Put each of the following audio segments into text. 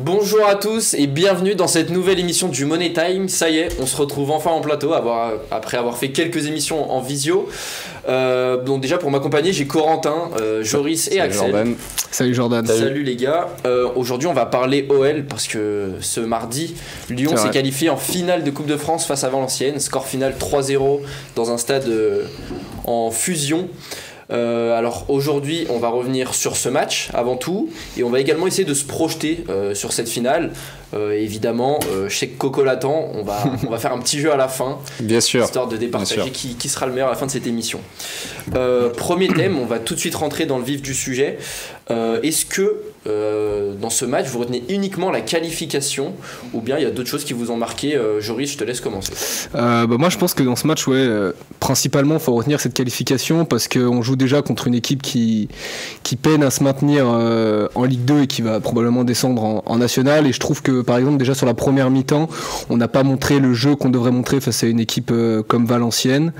Bonjour à tous et bienvenue dans cette nouvelle émission du Money Time. Ça y est, on se retrouve enfin en plateau après avoir fait quelques émissions en visio. Donc déjà pour m'accompagner, j'ai Corentin, Joris et Axel. Jordan. Salut Jordan. Salut les gars. Aujourd'hui on va parler OL parce que ce mardi, Lyon s'est qualifié en finale de Coupe de France face à Valenciennes. Score final 3-0 dans un stade en fusion. Alors aujourd'hui on va revenir sur ce match avant tout et on va également essayer de se projeter sur cette finale. Évidemment, je sais que Coco l'attend, on va faire un petit jeu à la fin, bien sûr, histoire de départager qui sera le meilleur à la fin de cette émission. Premier thème, on va tout de suite rentrer dans le vif du sujet. Est-ce que dans ce match vous retenez uniquement la qualification ou bien il y a d'autres choses qui vous ont marqué? Joris, je te laisse commencer. Moi je pense que dans ce match principalement il faut retenir cette qualification parce qu'on joue déjà contre une équipe qui peine à se maintenir en Ligue 2 et qui va probablement descendre en National, et je trouve que par exemple déjà sur la première mi-temps on n'a pas montré le jeu qu'on devrait montrer face à une équipe comme Valenciennes.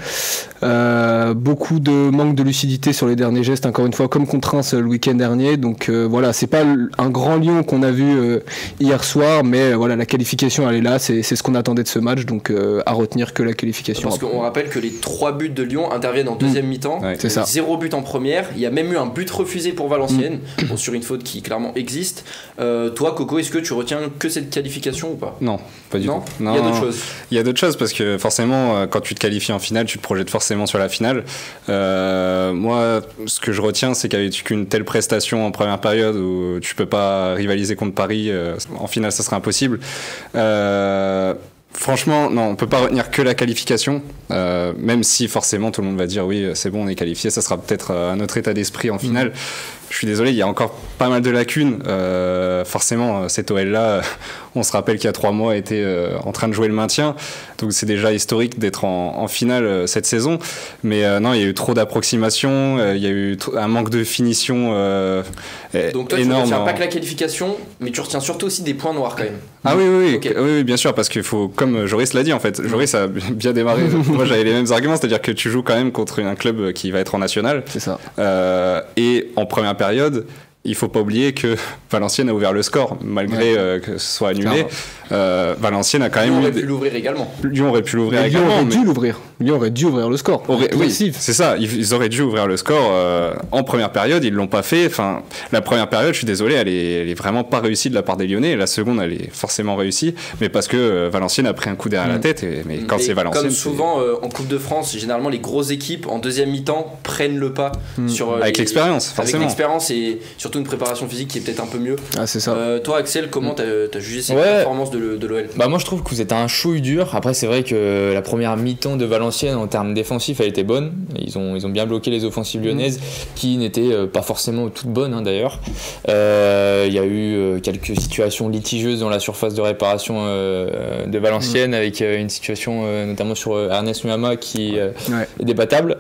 Beaucoup de manque de lucidité sur les derniers gestes, encore une fois comme contre Reims le week-end dernier, donc voilà, c'est pas un grand Lyon qu'on a vu hier soir, mais voilà, la qualification elle est là, c'est ce qu'on attendait de ce match, donc à retenir que la qualification. Parce qu'on rappelle que les 3 buts de Lyon interviennent en deuxième mi-temps, c'est ça. 0 but en première, il y a même eu un but refusé pour Valenciennes, bon, sur une faute qui clairement existe. Toi Coco, est-ce que tu retiens que cette qualification ou pas? Non, pas du tout. Non, il y a d'autres choses. Il y a d'autres choses parce que forcément quand tu te qualifies en finale tu te projettes forcément sur la finale. Moi ce que je retiens c'est qu'avec une telle prestation en première période où tu peux pas rivaliser contre Paris, en finale ça serait impossible. Franchement, non, on peut pas retenir que la qualification, même si forcément tout le monde va dire oui, c'est bon, on est qualifié, ça sera peut-être un autre état d'esprit en finale. Je suis désolé, il y a encore pas mal de lacunes. Forcément, cet OL-là, on se rappelle qu'il y a 3 mois, était en train de jouer le maintien. Donc c'est déjà historique d'être en finale cette saison. Mais non, il y a eu trop d'approximations, il y a eu un manque de finition donc toi, énorme. Tu retiens pas que la qualification, mais tu retiens surtout aussi des points noirs quand même. Ah oui, Okay. oui, bien sûr, parce qu'il faut, comme Joris l'a dit en fait, Joris a bien démarré. Moi j'avais les mêmes arguments, c'est-à-dire que tu joues quand même contre un club qui va être en national. C'est ça. Et en première période, il faut pas oublier que Valenciennes a ouvert le score malgré que ce soit annulé. Valenciennes a quand même Lyon aurait pu l'ouvrir également. Lyon aurait pu l'ouvrir également. Lyon aurait dû ouvrir le score. Oui, c'est ça. Ils auraient dû ouvrir le score en première période. Ils l'ont pas fait. Enfin, la première période, je suis désolé, elle est vraiment pas réussie de la part des Lyonnais. La seconde, elle est forcément réussie, mais parce que Valenciennes a pris un coup derrière la tête. Mais quand c'est Valenciennes, comme souvent en Coupe de France, généralement les grosses équipes en deuxième mi-temps prennent le pas sur avec l'expérience, forcément. Avec l'expérience et surtout une préparation physique qui est peut-être un peu mieux. Ah, c'est ça. Toi, Axel, comment t'as jugé cette performance de l'OL? Bah moi je trouve que vous êtes un chouille dur. Après c'est vrai que la première mi-temps de Valenciennes en termes défensifs elle était bonne. Ils ont bien bloqué les offensives lyonnaises qui n'étaient pas forcément toutes bonnes d'ailleurs. Il y a eu quelques situations litigieuses dans la surface de réparation de Valenciennes avec une situation notamment sur Ernest Nuama qui est débattable.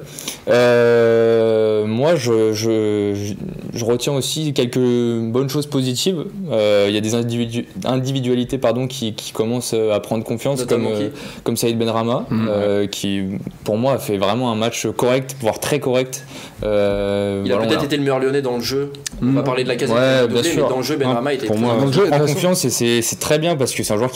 Moi je retiens aussi quelques bonnes choses positives. Il y a des individualités qui commencent à prendre confiance, comme Saïd Benrahma, qui pour moi a fait vraiment un match correct, voire très correct. Il a peut-être été le meilleur lyonnais dans le jeu. On va parler de la casette doublée, mais dans le jeu Benrahma était pour moi, il prend confiance et c'est très bien parce que c'est un joueur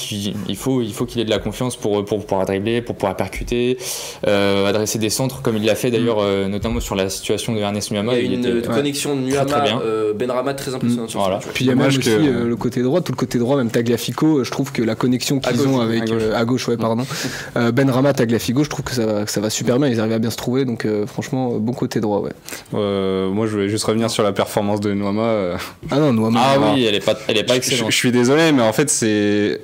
il faut qu'il ait de la confiance pour pouvoir dribbler, pour pouvoir percuter, adresser des centres comme il l'a fait d'ailleurs, notamment sur la situation de Ernest Nuama. Il y a une connexion de Nuama Benrahma très impressionnante sur ce match. Puis il y a même aussi le côté droit, tout le côté droit, même Tagliafico, je trouve que la connexion qu'ils ont avec à gauche, Benrahma, Tagliafico, je trouve que ça va super bien, ils arrivent à bien se trouver, donc franchement bon côté droit. Moi je voulais juste revenir sur la performance de Nuama. Oui, elle est pas excellente. Je suis désolé, mais en fait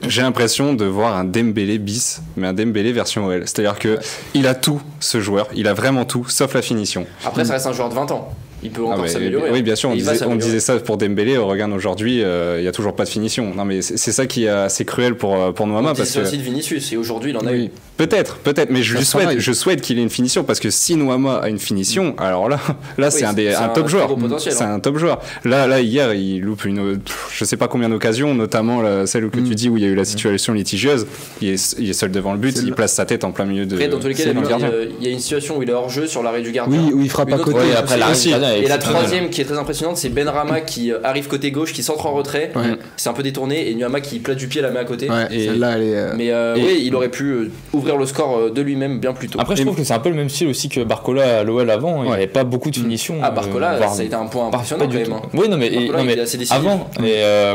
j'ai l'impression de voir un Dembélé bis, mais un Dembélé version OL, c'est-à-dire que il a tout, ce joueur, il a vraiment tout sauf la finition. Après ça reste un joueur de 20 ans. Il peut encore s'améliorer. Oui, bien sûr, on disait ça pour Dembélé. Regarde, aujourd'hui, il n'y a toujours pas de finition. Non, mais c'est ça qui est assez cruel pour Nuama. C'est aussi de Vinicius, et aujourd'hui, il en a eu. Peut-être, mais je souhaite qu'il ait une finition, parce que si Nuama a une finition, alors là c'est un top joueur. C'est un top joueur. Là, hier, il loupe je sais pas combien d'occasions, notamment celle que tu dis où il y a eu la situation litigieuse. Il est seul devant le but, il place sa tête en plein milieu de. Après, dans tous les cas, il y a une situation où il est hors jeu sur l'arrêt du gardien. Oui, où il frappe à côté. Après, l'arrêt du gardien Et la troisième qui est très impressionnante, c'est Benrahma qui arrive côté gauche, qui centre en retrait. C'est un peu détourné, et Nuama qui plate du pied la main à côté. Et celle-là, elle est. Mais oui, il aurait pu ouvrir le score de lui-même bien plus tôt. Après, je trouve que c'est un peu le même style aussi que Barcola à l'OL avant. Il n'y avait pas beaucoup de finition. Barcola, ça a été un point impressionnant quand même. Oui, non, mais avant,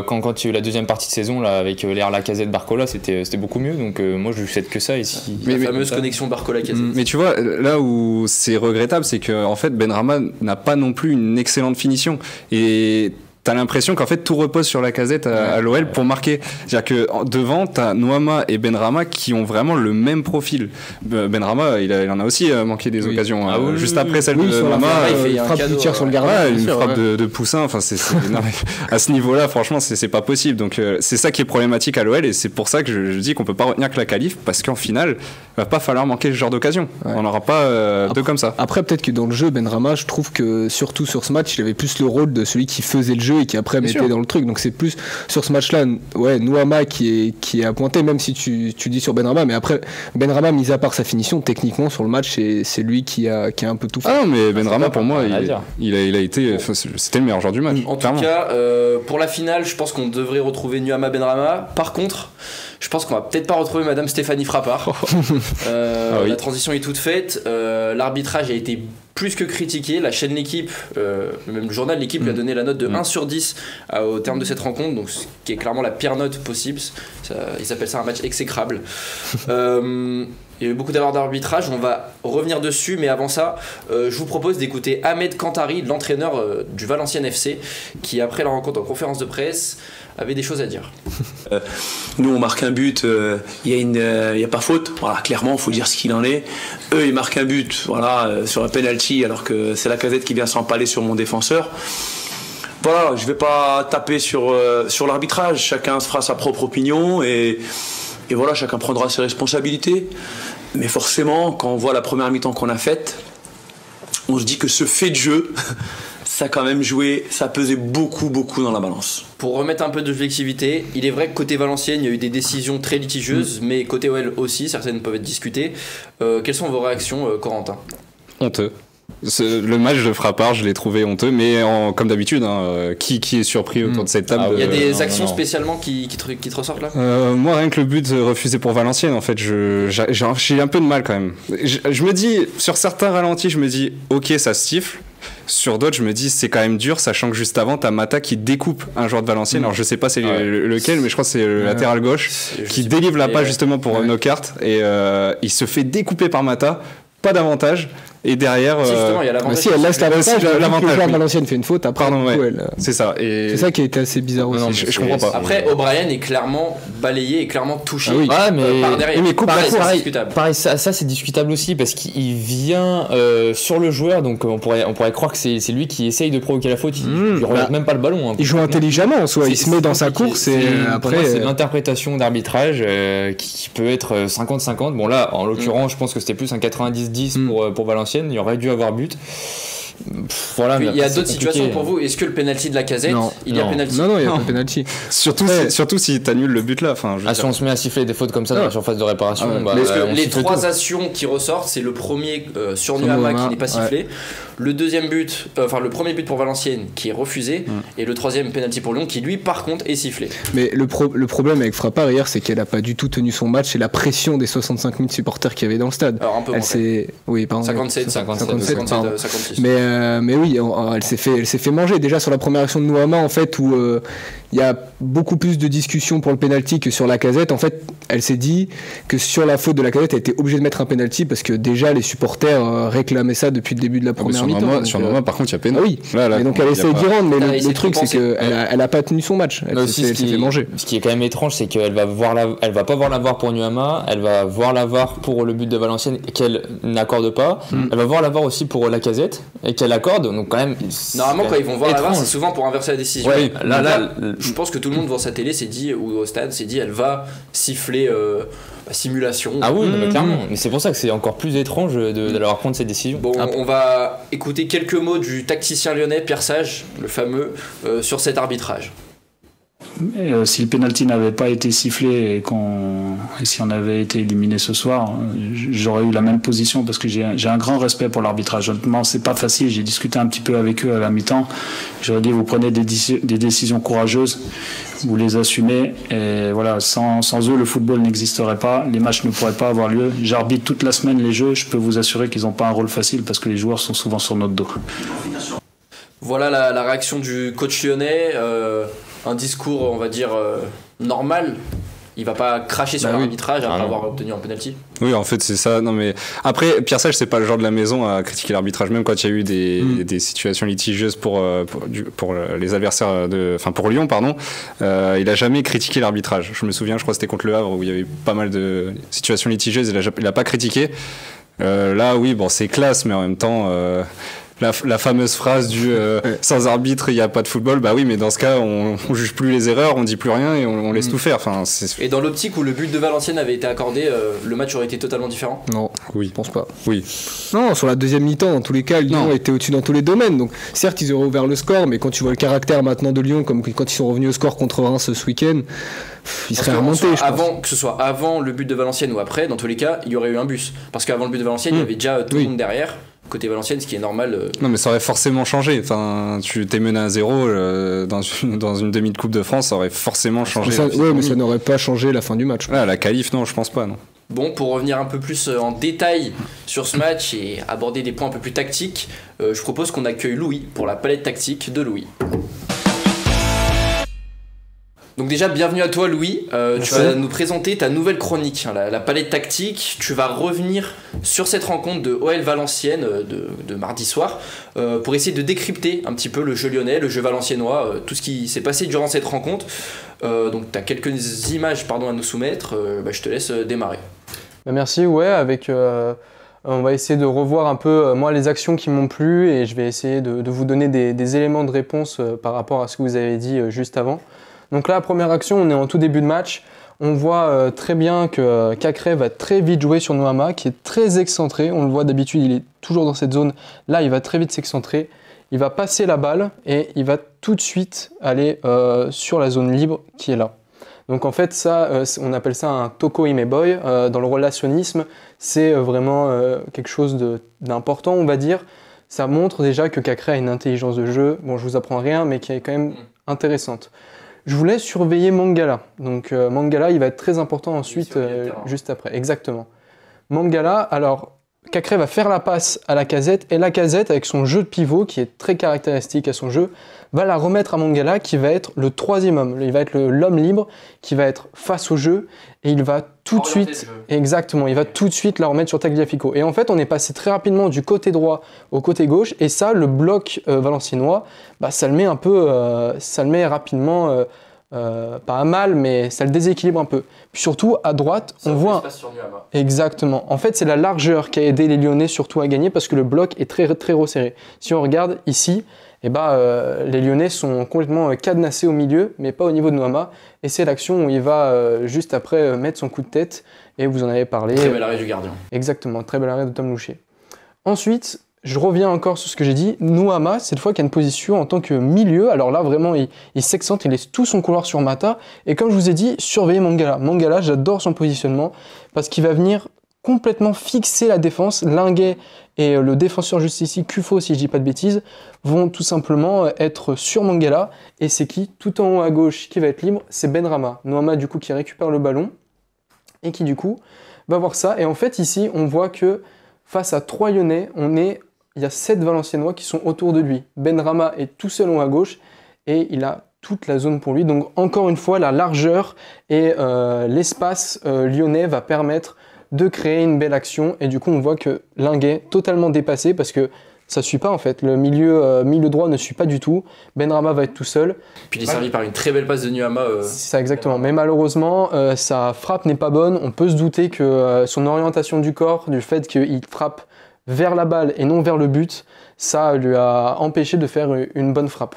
quand il y a eu la deuxième partie de saison là, avec l'ère Lacazette Barcola, c'était beaucoup mieux. Donc moi, je lui souhaite que ça ici. La fameuse connexion Barcola-Lacazette. Mais tu vois, là où c'est regrettable, c'est que en fait, Benrahma n'a pas non plus une excellente finition. Et t'as l'impression qu'en fait tout repose sur Lacazette à l'OL pour marquer. C'est-à-dire que devant t'as Nuama et Benrahma qui ont vraiment le même profil. Benrahma il en a aussi manqué des occasions. Juste après celle de Nuama, il frappe du tir sur le gardien, une frappe de poussin. Enfin non, à ce niveau-là, franchement, c'est pas possible. Donc c'est ça qui est problématique à l'OL et c'est pour ça que je dis qu'on peut pas retenir que la qualif parce qu'en finale, il va pas falloir manquer ce genre d'occasion. On n'aura pas deux comme ça. Après peut-être que dans le jeu, Benrahma, je trouve que surtout sur ce match, il avait plus le rôle de celui qui faisait le jeu et qui après mettait dans le truc, donc c'est plus sur ce match là Nuama qui est à pointer, même si tu dis sur Benrahma, mais après Benrahma, mis à part sa finition, techniquement sur le match c'est lui qui a un peu tout fait. Non mais Benrahma pour moi il a été c'était le meilleur joueur du match en tout cas. Pour la finale, je pense qu'on devrait retrouver Nuama Benrahma. Par contre, je pense qu'on va peut-être pas retrouver Madame Stéphanie Frappard. La transition est toute faite. L'arbitrage a été plus que critiqué. La chaîne L'équipe, même le journal L'équipe lui a donné la note de 1 sur 10 au terme de cette rencontre, donc ce qui est clairement la pire note possible. Ils appellent ça un match exécrable. Il y a eu beaucoup d'erreurs d'arbitrage, on va revenir dessus, mais avant ça, je vous propose d'écouter Ahmed Kantari, l'entraîneur du Valenciennes FC, qui après la rencontre en conférence de presse avait des choses à dire. Nous on marque un but, il y a pas faute, voilà, clairement, il faut dire ce qu'il en est. Eux ils marquent un but, sur un penalty, alors que c'est Lacazette qui vient s'empaler sur mon défenseur. Voilà, je vais pas taper sur l'arbitrage, chacun se fera sa propre opinion et voilà, chacun prendra ses responsabilités. Mais forcément, quand on voit la première mi-temps qu'on a faite, on se dit que ce fait de jeu, ça a quand même joué, ça a pesé beaucoup dans la balance. Pour remettre un peu d'objectivité, il est vrai que côté Valenciennes, il y a eu des décisions très litigieuses, mais côté OL aussi, certaines peuvent être discutées. Quelles sont vos réactions, Corentin ? Honteux. Le match de Frappard, je l'ai trouvé honteux, mais comme d'habitude, qui est surpris autour de cette table Il y a des actions spécialement qui te ressortent là moi, rien que le but refusé pour Valenciennes, en fait, j'ai un peu de mal quand même. Je me dis, sur certains ralentis, je me dis, ok, ça siffle. Sur d'autres, je me dis, c'est quand même dur, sachant que juste avant, t'as Mata qui découpe un joueur de Valenciennes. Alors, je sais pas c'est lequel, mais je crois que c'est le latéral gauche, qui délivre la passe justement pour Knockaert, et il se fait découper par Mata, pas d'avantage. Et derrière, justement, il y a l'avantage. Si elle laisse l'avantage, l'avantage. Le joueur de Valenciennes fait une faute. Après, c'est ça. Et c'est ça qui a été assez bizarre aussi. Je comprends pas. Après, O'Brien est clairement balayé et clairement touché. Ah oui. Par derrière. Mais c'est discutable. Pareil, ça c'est discutable aussi parce qu'il vient sur le joueur, donc on pourrait croire que c'est lui qui essaye de provoquer la faute. Il regarde même pas le ballon. Il joue intelligemment, soit il se met dans sa course et après. C'est l'interprétation d'arbitrage qui peut être 50-50. Bon là, en l'occurrence, je pense que c'était plus un 90-10 pour Valenciennes. Il aurait dû avoir but. Voilà, il y a d'autres situations pour vous. Est-ce que le penalty de Lacazette, il y a penalty? Non, il y a pas de penalty. Surtout si t'annules le but là. Si on se met à siffler des fautes comme ça dans la surface de réparation, les trois actions qui ressortent, c'est le premier sur Nuama qui n'est pas sifflé, le deuxième but, le premier but pour Valenciennes qui est refusé, et le troisième penalty pour Lyon qui lui par contre est sifflé. Mais le problème avec Frappard hier, c'est qu'elle a pas du tout tenu son match et la pression des 65 000 supporters qu'il y avait dans le stade. Alors un peu moins. 56. Mais oui, elle s'est fait manger déjà sur la première action de Nuama en fait où il y a beaucoup plus de discussions pour le penalty que sur Lacazette. En fait, elle s'est dit que sur la faute de Lacazette, elle était obligée de mettre un penalty parce que déjà les supporters réclamaient ça depuis le début de la première mi-temps. Sur Nuama, par contre, il y a penalty. Oui. Et donc elle essaie d'y rendre, mais le truc c'est que elle a pas tenu son match. Elle s'est fait manger. Ce qui est quand même étrange, c'est qu'elle va pas voir la VAR pour Nuama, elle va voir la VAR pour le but de Valenciennes qu'elle n'accorde pas. Elle va voir la VAR aussi pour Lacazette et qu'elle accorde. Donc quand même. Normalement, quand ils vont voir la VAR, c'est souvent pour inverser la décision. Ouais, là, je pense que tout le monde devant sa télé s'est dit, ou au stade s'est dit, elle va siffler simulation. Ah oui, mais clairement. Mais c'est pour ça que c'est encore plus étrange de leur prendre cette décision. Bon, on va écouter quelques mots du tacticien lyonnais Pierre Sage, le fameux, sur cet arbitrage. si le penalty n'avait pas été sifflé et si on avait été éliminé ce soir, j'aurais eu la même position parce que j'ai un grand respect pour l'arbitrage. Honnêtement, c'est pas facile. J'ai discuté un petit peu avec eux à la mi-temps. J'aurais dit, vous prenez des décisions courageuses, vous les assumez, et voilà, sans eux, le football n'existerait pas, les matchs ne pourraient pas avoir lieu. J'arbitre toute la semaine les jeux, je peux vous assurer qu'ils n'ont pas un rôle facile parce que les joueurs sont souvent sur notre dos. Voilà la réaction du coach lyonnais, un discours, on va dire, normal. Il va pas cracher sur l'arbitrage après avoir obtenu un penalty. Oui, en fait, c'est ça. Non, mais après, Pierre Sage, c'est pas le genre de la maison à critiquer l'arbitrage, même quand il y a eu des situations litigieuses pour les adversaires pour Lyon, pardon. Il a jamais critiqué l'arbitrage. Je me souviens, je crois que c'était contre Le Havre où il y avait pas mal de situations litigieuses. Il a pas critiqué. Là, oui, bon, c'est classe, mais en même temps. La fameuse phrase du sans arbitre il n'y a pas de football, bah oui, mais dans ce cas on juge plus les erreurs, on dit plus rien et on laisse tout faire. Enfin, et dans l'optique où le but de Valenciennes avait été accordé, le match aurait été totalement différent? Non, oui, je pense pas. Oui. Non, sur la deuxième mi-temps, dans tous les cas, Lyon était au-dessus dans tous les domaines. Donc certes, ils auraient ouvert le score, mais quand tu vois le caractère maintenant de Lyon, comme quand ils sont revenus au score contre Reims ce week-end, ils seraient remontés. Que ce soit avant le but de Valenciennes ou après, dans tous les cas, il y aurait eu un bus. Parce qu'avant le but de Valenciennes, il y avait déjà tout le monde derrière. Côté Valenciennes, ce qui est normal. Non, mais ça aurait forcément changé. Enfin, tu t'es mené à 0 dans une demi de Coupe de France, ça aurait forcément changé. Mais ça n'aurait pas changé la fin du match. La qualif, non, je pense pas, non. Bon, pour revenir un peu plus en détail sur ce match et aborder des points un peu plus tactiques, je propose qu'on accueille Louis pour la palette tactique de Louis. Donc déjà, bienvenue à toi Louis, tu vas nous présenter ta nouvelle chronique, la palette tactique. Tu vas revenir sur cette rencontre de OL Valenciennes de mardi soir pour essayer de décrypter un petit peu le jeu lyonnais, le jeu valenciennois, tout ce qui s'est passé durant cette rencontre. Donc tu as quelques images à nous soumettre, je te laisse démarrer. Merci, on va essayer de revoir un peu moi les actions qui m'ont plu et je vais essayer de vous donner des éléments de réponse par rapport à ce que vous avez dit juste avant. Donc là, première action, on est en tout début de match. On voit très bien que Cacré va très vite jouer sur Noama, qui est très excentré. On le voit d'habitude, il est toujours dans cette zone. Là, il va très vite s'excentrer. Il va passer la balle et il va tout de suite aller sur la zone libre qui est là. Donc en fait, ça, on appelle ça un toko imeboy. Dans le relationnisme, c'est vraiment quelque chose d'important, on va dire. Ça montre déjà que Cacré a une intelligence de jeu. Bon, je vous apprends rien, mais qui est quand même intéressante. Je voulais surveiller Mangala. Donc Mangala, il va être très important ensuite, juste après. Exactement. Mangala, alors Cacré va faire la passe à Lacazette et Lacazette, avec son jeu de pivot qui est très caractéristique à son jeu, va la remettre à Mangala qui va être le troisième homme. Il va être l'homme libre qui va être face au jeu et il va tout de suite, exactement, il va tout de suite la remettre sur Tagliafico. Et en fait, on est passé très rapidement du côté droit au côté gauche et ça, le bloc valenciennois, ça le met un peu, ça le met rapidement. Pas à mal, mais ça le déséquilibre un peu. Puis surtout, à droite, on voit... Exactement. En fait, c'est la largeur qui a aidé les Lyonnais surtout à gagner parce que le bloc est très, très resserré. Si on regarde ici, les Lyonnais sont complètement cadenassés au milieu, mais pas au niveau de Noama. Et c'est l'action où il va juste après mettre son coup de tête. Et vous en avez parlé. Très bel arrêt du gardien. Exactement, très bel arrêt de Tom Loucher. Ensuite... Je reviens encore sur ce que j'ai dit. Noama, cette fois, qui a une position en tant que milieu. Alors là, vraiment, il s'excentre, il laisse tout son couloir sur Mata. Et comme je vous ai dit, surveillez Mangala. Mangala, j'adore son positionnement parce qu'il va venir complètement fixer la défense. Linguet et le défenseur juste ici, Kufo, si je dis pas de bêtises, vont tout simplement être sur Mangala. Et c'est qui? Tout en haut à gauche qui va être libre, c'est Benrahma. Noama, du coup, qui récupère le ballon et qui, du coup, va voir ça. Et en fait, ici, on voit que face à 3 Lyonnais, il y a 7 Valenciennois qui sont autour de lui. Benrahma est tout seul en haut à gauche et il a toute la zone pour lui. Donc encore une fois, la largeur et l'espace lyonnais va permettre de créer une belle action. Et du coup, on voit que Linguet totalement dépassé parce que ça ne suit pas en fait. Le milieu droit ne suit pas du tout. Benrahma va être tout seul. Puis il est servi par une très belle passe de Nuama. C'est ça exactement. Mais malheureusement, sa frappe n'est pas bonne. On peut se douter que son orientation du corps, du fait qu'il frappe vers la balle et non vers le but, ça lui a empêché de faire une bonne frappe.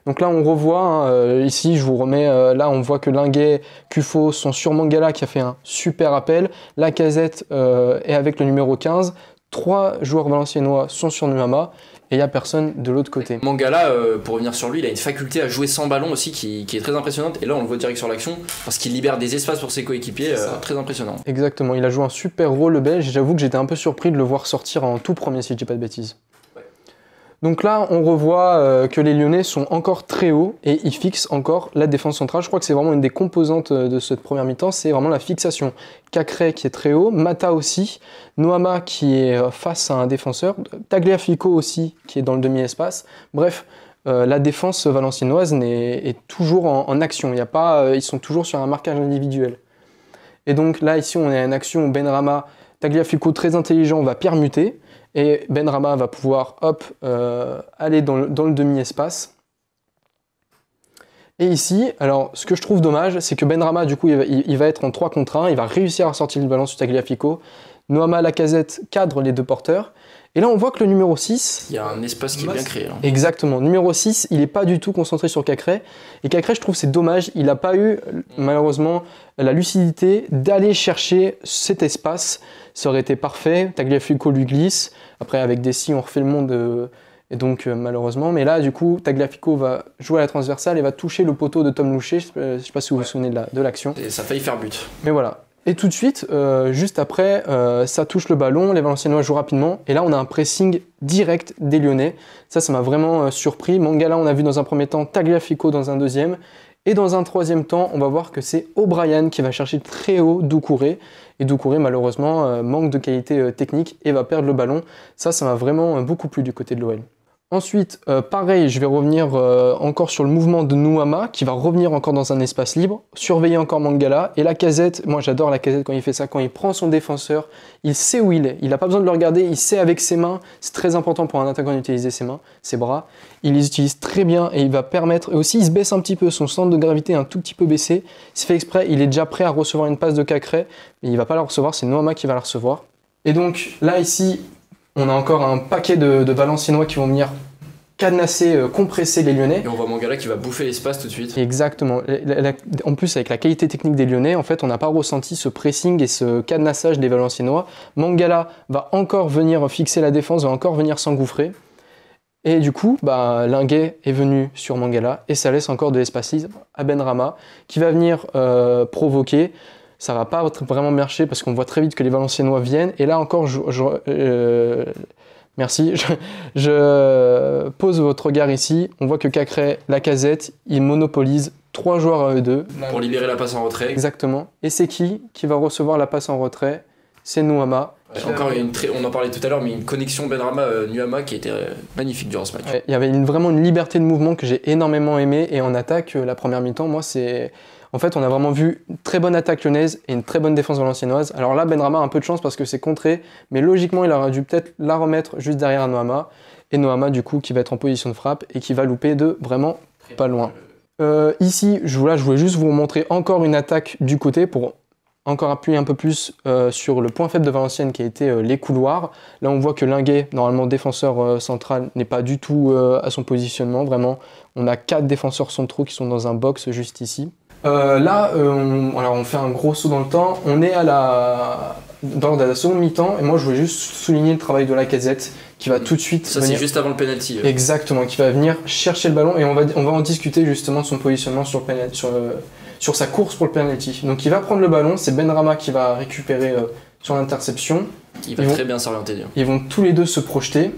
Donc là on revoit, ici je vous remets, là on voit que Linguet, Kufo sont sur Mangala qui a fait un super appel, Lacazette est avec le numéro 15, 3 joueurs valenciennois sont sur Nuama et il n'y a personne de l'autre côté. Mangala, pour revenir sur lui, il a une faculté à jouer sans ballon aussi qui est très impressionnante. Et là, on le voit direct sur l'action parce qu'il libère des espaces pour ses coéquipiers, très impressionnant. Exactement, il a joué un super rôle le Belge. J'avoue que j'étais un peu surpris de le voir sortir en tout premier, si je dis pas de bêtises. Donc là, on revoit que les Lyonnais sont encore très hauts et ils fixent encore la défense centrale. Je crois que c'est vraiment une des composantes de cette première mi-temps, c'est vraiment la fixation. Cacré qui est très haut, Mata aussi, Noama qui est face à un défenseur, Tagliafico aussi qui est dans le demi-espace. Bref, la défense valenciennoise est toujours en action. Il y a pas, ils sont toujours sur un marquage individuel. Et donc là, ici, on a une action où Benrahma, Tagliafico très intelligent, va permuter. Et Benrahma va pouvoir aller dans le demi-espace. Et ici, alors ce que je trouve dommage, c'est que Benrahma, du coup, il va être en 3 contre 1, il va réussir à sortir le ballon sur Tagliafico. Noama Lacazette cadre les 2 porteurs. Et là, on voit que le numéro 6... Il y a un espace qui est bien créé. Là. Exactement. Numéro 6, il n'est pas du tout concentré sur Cacré. Et Cacré, je trouve c'est dommage. Il n'a pas eu, malheureusement, la lucidité d'aller chercher cet espace. Ça aurait été parfait. Tagliafico lui glisse. Après, avec Dessy, on refait le monde. Et donc, malheureusement. Mais là, du coup, Tagliafico va jouer à la transversale et va toucher le poteau de Tom Louchet. Je ne sais pas si vous vous souvenez de l'action. Et ça a failli faire but. Mais voilà. Et tout de suite, juste après, ça touche le ballon, les Valenciennois jouent rapidement, et là on a un pressing direct des Lyonnais. Ça m'a vraiment surpris. Mangala, on a vu dans un premier temps, Tagliafico dans un deuxième, et dans un troisième temps, on va voir que c'est O'Brien qui va chercher très haut Doucouré, et Doucouré malheureusement manque de qualité technique et va perdre le ballon. Ça m'a vraiment beaucoup plu du côté de l'OL. Ensuite, pareil, je vais revenir encore sur le mouvement de Nuama qui va revenir encore dans un espace libre, surveiller encore Mangala et Lacazette. Moi j'adore Lacazette quand il fait ça, quand il prend son défenseur, il sait où il est, il n'a pas besoin de le regarder, il sait avec ses mains, c'est très important pour un attaquant d'utiliser ses mains, ses bras, il les utilise très bien et il va permettre, et aussi il se baisse un petit peu, son centre de gravité est un tout petit peu baissé, il se fait exprès, il est déjà prêt à recevoir une passe de Cacré, mais il ne va pas la recevoir, c'est Nuama qui va la recevoir. Et donc là ici, on a encore un paquet de Valenciennois qui vont venir cadenasser, compresser les Lyonnais. Et on voit Mangala qui va bouffer l'espace tout de suite. Exactement. En plus, avec la qualité technique des Lyonnais, en fait, on n'a pas ressenti ce pressing et ce cadenassage des Valenciennois. Mangala va encore venir fixer la défense, va encore venir s'engouffrer. Et du coup, Linguet est venu sur Mangala et ça laisse encore de l'espace libre à Benrahma qui va venir provoquer. Ça va pas vraiment marcher parce qu'on voit très vite que les Valenciennois viennent. Et là encore, merci. Je pose votre regard ici. On voit que Cacré, Lacazette, ils monopolisent 3 joueurs à eux deux. Pour libérer la passe en retrait. Exactement. Et c'est qui va recevoir la passe en retrait? C'est Nuama. Encore on en parlait tout à l'heure, mais une connexion Benrahma-Nuama qui était magnifique durant ce match. Il y avait vraiment une liberté de mouvement que j'ai énormément aimé. Et en attaque, la première mi-temps, moi, c'est... En fait, on a vraiment vu une très bonne attaque lyonnaise et une très bonne défense valenciennoise. Alors là, Benrahma a un peu de chance parce que c'est contré, mais logiquement, il aurait dû peut-être la remettre juste derrière Nuama. Et Nuama, du coup, qui va être en position de frappe et qui va louper de vraiment pas loin. Ici, je voulais juste vous montrer encore une attaque du côté pour encore appuyer un peu plus sur le point faible de Valenciennes qui a été les couloirs. Là, on voit que Linguet, normalement défenseur central, n'est pas du tout à son positionnement. Vraiment, on a 4 défenseurs centraux qui sont dans un box juste ici. Là, on fait un gros saut dans le temps. On est dans la seconde mi-temps et moi je voulais juste souligner le travail de Lacazette qui va tout de suite venir... c'est juste avant le penalty. Exactement, qui va venir chercher le ballon et on va en discuter justement de son positionnement sur sa course pour le penalty. Donc il va prendre le ballon, c'est Benrahma qui va récupérer sur l'interception. Il va très bien s'orienter. Ils vont tous les deux se projeter.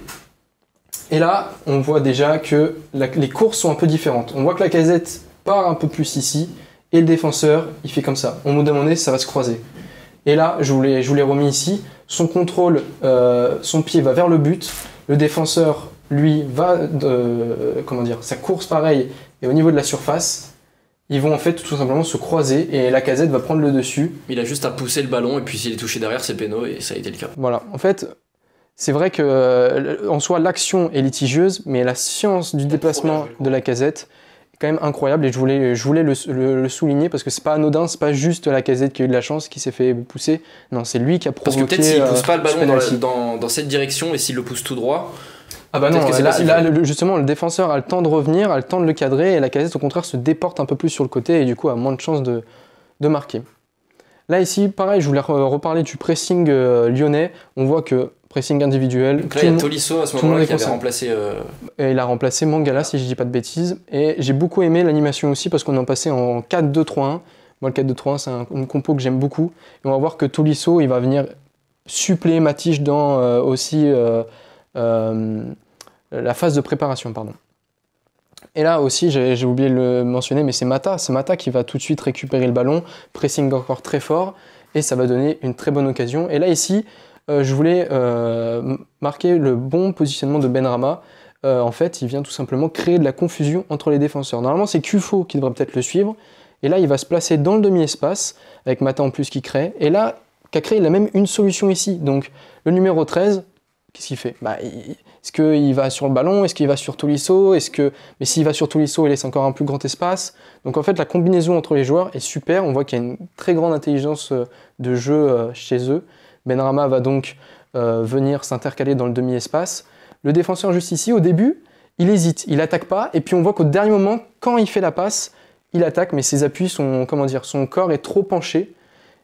Et là, on voit déjà que les courses sont un peu différentes. On voit que Lacazette part un peu plus ici. Et le défenseur, il fait comme ça. Au bout d'un moment, ça va se croiser. Et là, je vous l'ai remis ici. Son contrôle, son pied va vers le but. Le défenseur, lui, va, sa course pareil. Et au niveau de la surface, ils vont en fait tout simplement se croiser. Et Lacazette va prendre le dessus. Il a juste à pousser le ballon. Et puis s'il est touché derrière, c'est péno. Et ça a été le cas. Voilà. En fait, c'est vrai qu'en soi, l'action est litigieuse. Mais la science du déplacement de Lacazette... quand même incroyable et je voulais le souligner parce que c'est pas anodin, c'est pas juste Lacazette qui a eu de la chance, qui s'est fait pousser, non, c'est lui qui a provoqué. Parce que peut-être s'il pousse pas le ballon dans cette direction et s'il le pousse tout droit. Ah bah non, là, justement le défenseur a le temps de revenir, a le temps de le cadrer et Lacazette au contraire se déporte un peu plus sur le côté et du coup a moins de chances de marquer. Là ici, pareil, je voulais reparler du pressing lyonnais. On voit que pressing individuel. Donc là, il y a Tolisso à ce moment-là qui avait remplacé. Et il a remplacé Mangala, si je dis pas de bêtises. Et j'ai beaucoup aimé l'animation aussi parce qu'on est passé en 4-2-3-1. Moi, le 4-2-3-1, c'est une compo que j'aime beaucoup. Et on va voir que Tolisso, il va venir suppléer Matich dans aussi la phase de préparation, pardon. Et là aussi, j'ai oublié de le mentionner, mais c'est Mata qui va tout de suite récupérer le ballon, pressing encore très fort, et ça va donner une très bonne occasion. Et là, ici, je voulais marquer le bon positionnement de Benrahma. En fait, il vient tout simplement créer de la confusion entre les défenseurs. Normalement, c'est Kufo qui devrait peut-être le suivre, et là, il va se placer dans le demi-espace, avec Mata en plus qui crée, et là, Cacré, il a même une solution ici. Donc, le numéro 13, qu'est-ce qu'il fait ? Est-ce qu'il va sur le ballon ? Est-ce qu'il va sur Tolisso ? Mais s'il va sur Tolisso, il laisse encore un plus grand espace. Donc en fait, la combinaison entre les joueurs est super. On voit qu'il y a une très grande intelligence de jeu chez eux. Benrahma va donc venir s'intercaler dans le demi-espace. Le défenseur juste ici, au début, il hésite, il attaque pas. Et puis on voit qu'au dernier moment, quand il fait la passe, il attaque, mais ses appuis sont, son corps est trop penché.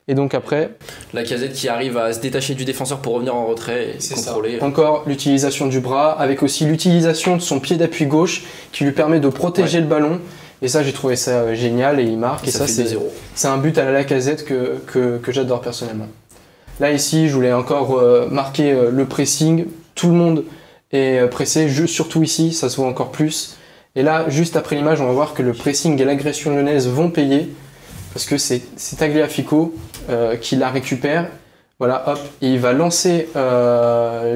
Et donc après... Lacazette qui arrive à se détacher du défenseur pour revenir en retrait et contrôler. Encore l'utilisation du bras, avec aussi l'utilisation de son pied d'appui gauche qui lui permet de protéger le ballon. Et ça, j'ai trouvé ça génial et il marque. Et ça, c'est un but à la Lacazette que j'adore personnellement. Là, ici, je voulais encore marquer le pressing. Tout le monde est pressé, surtout ici, ça se voit encore plus. Et là, juste après l'image, on va voir que le pressing et l'agression lyonnaise vont payer. Parce que c'est Tagliafico qui la récupère. Voilà, hop, et il va lancer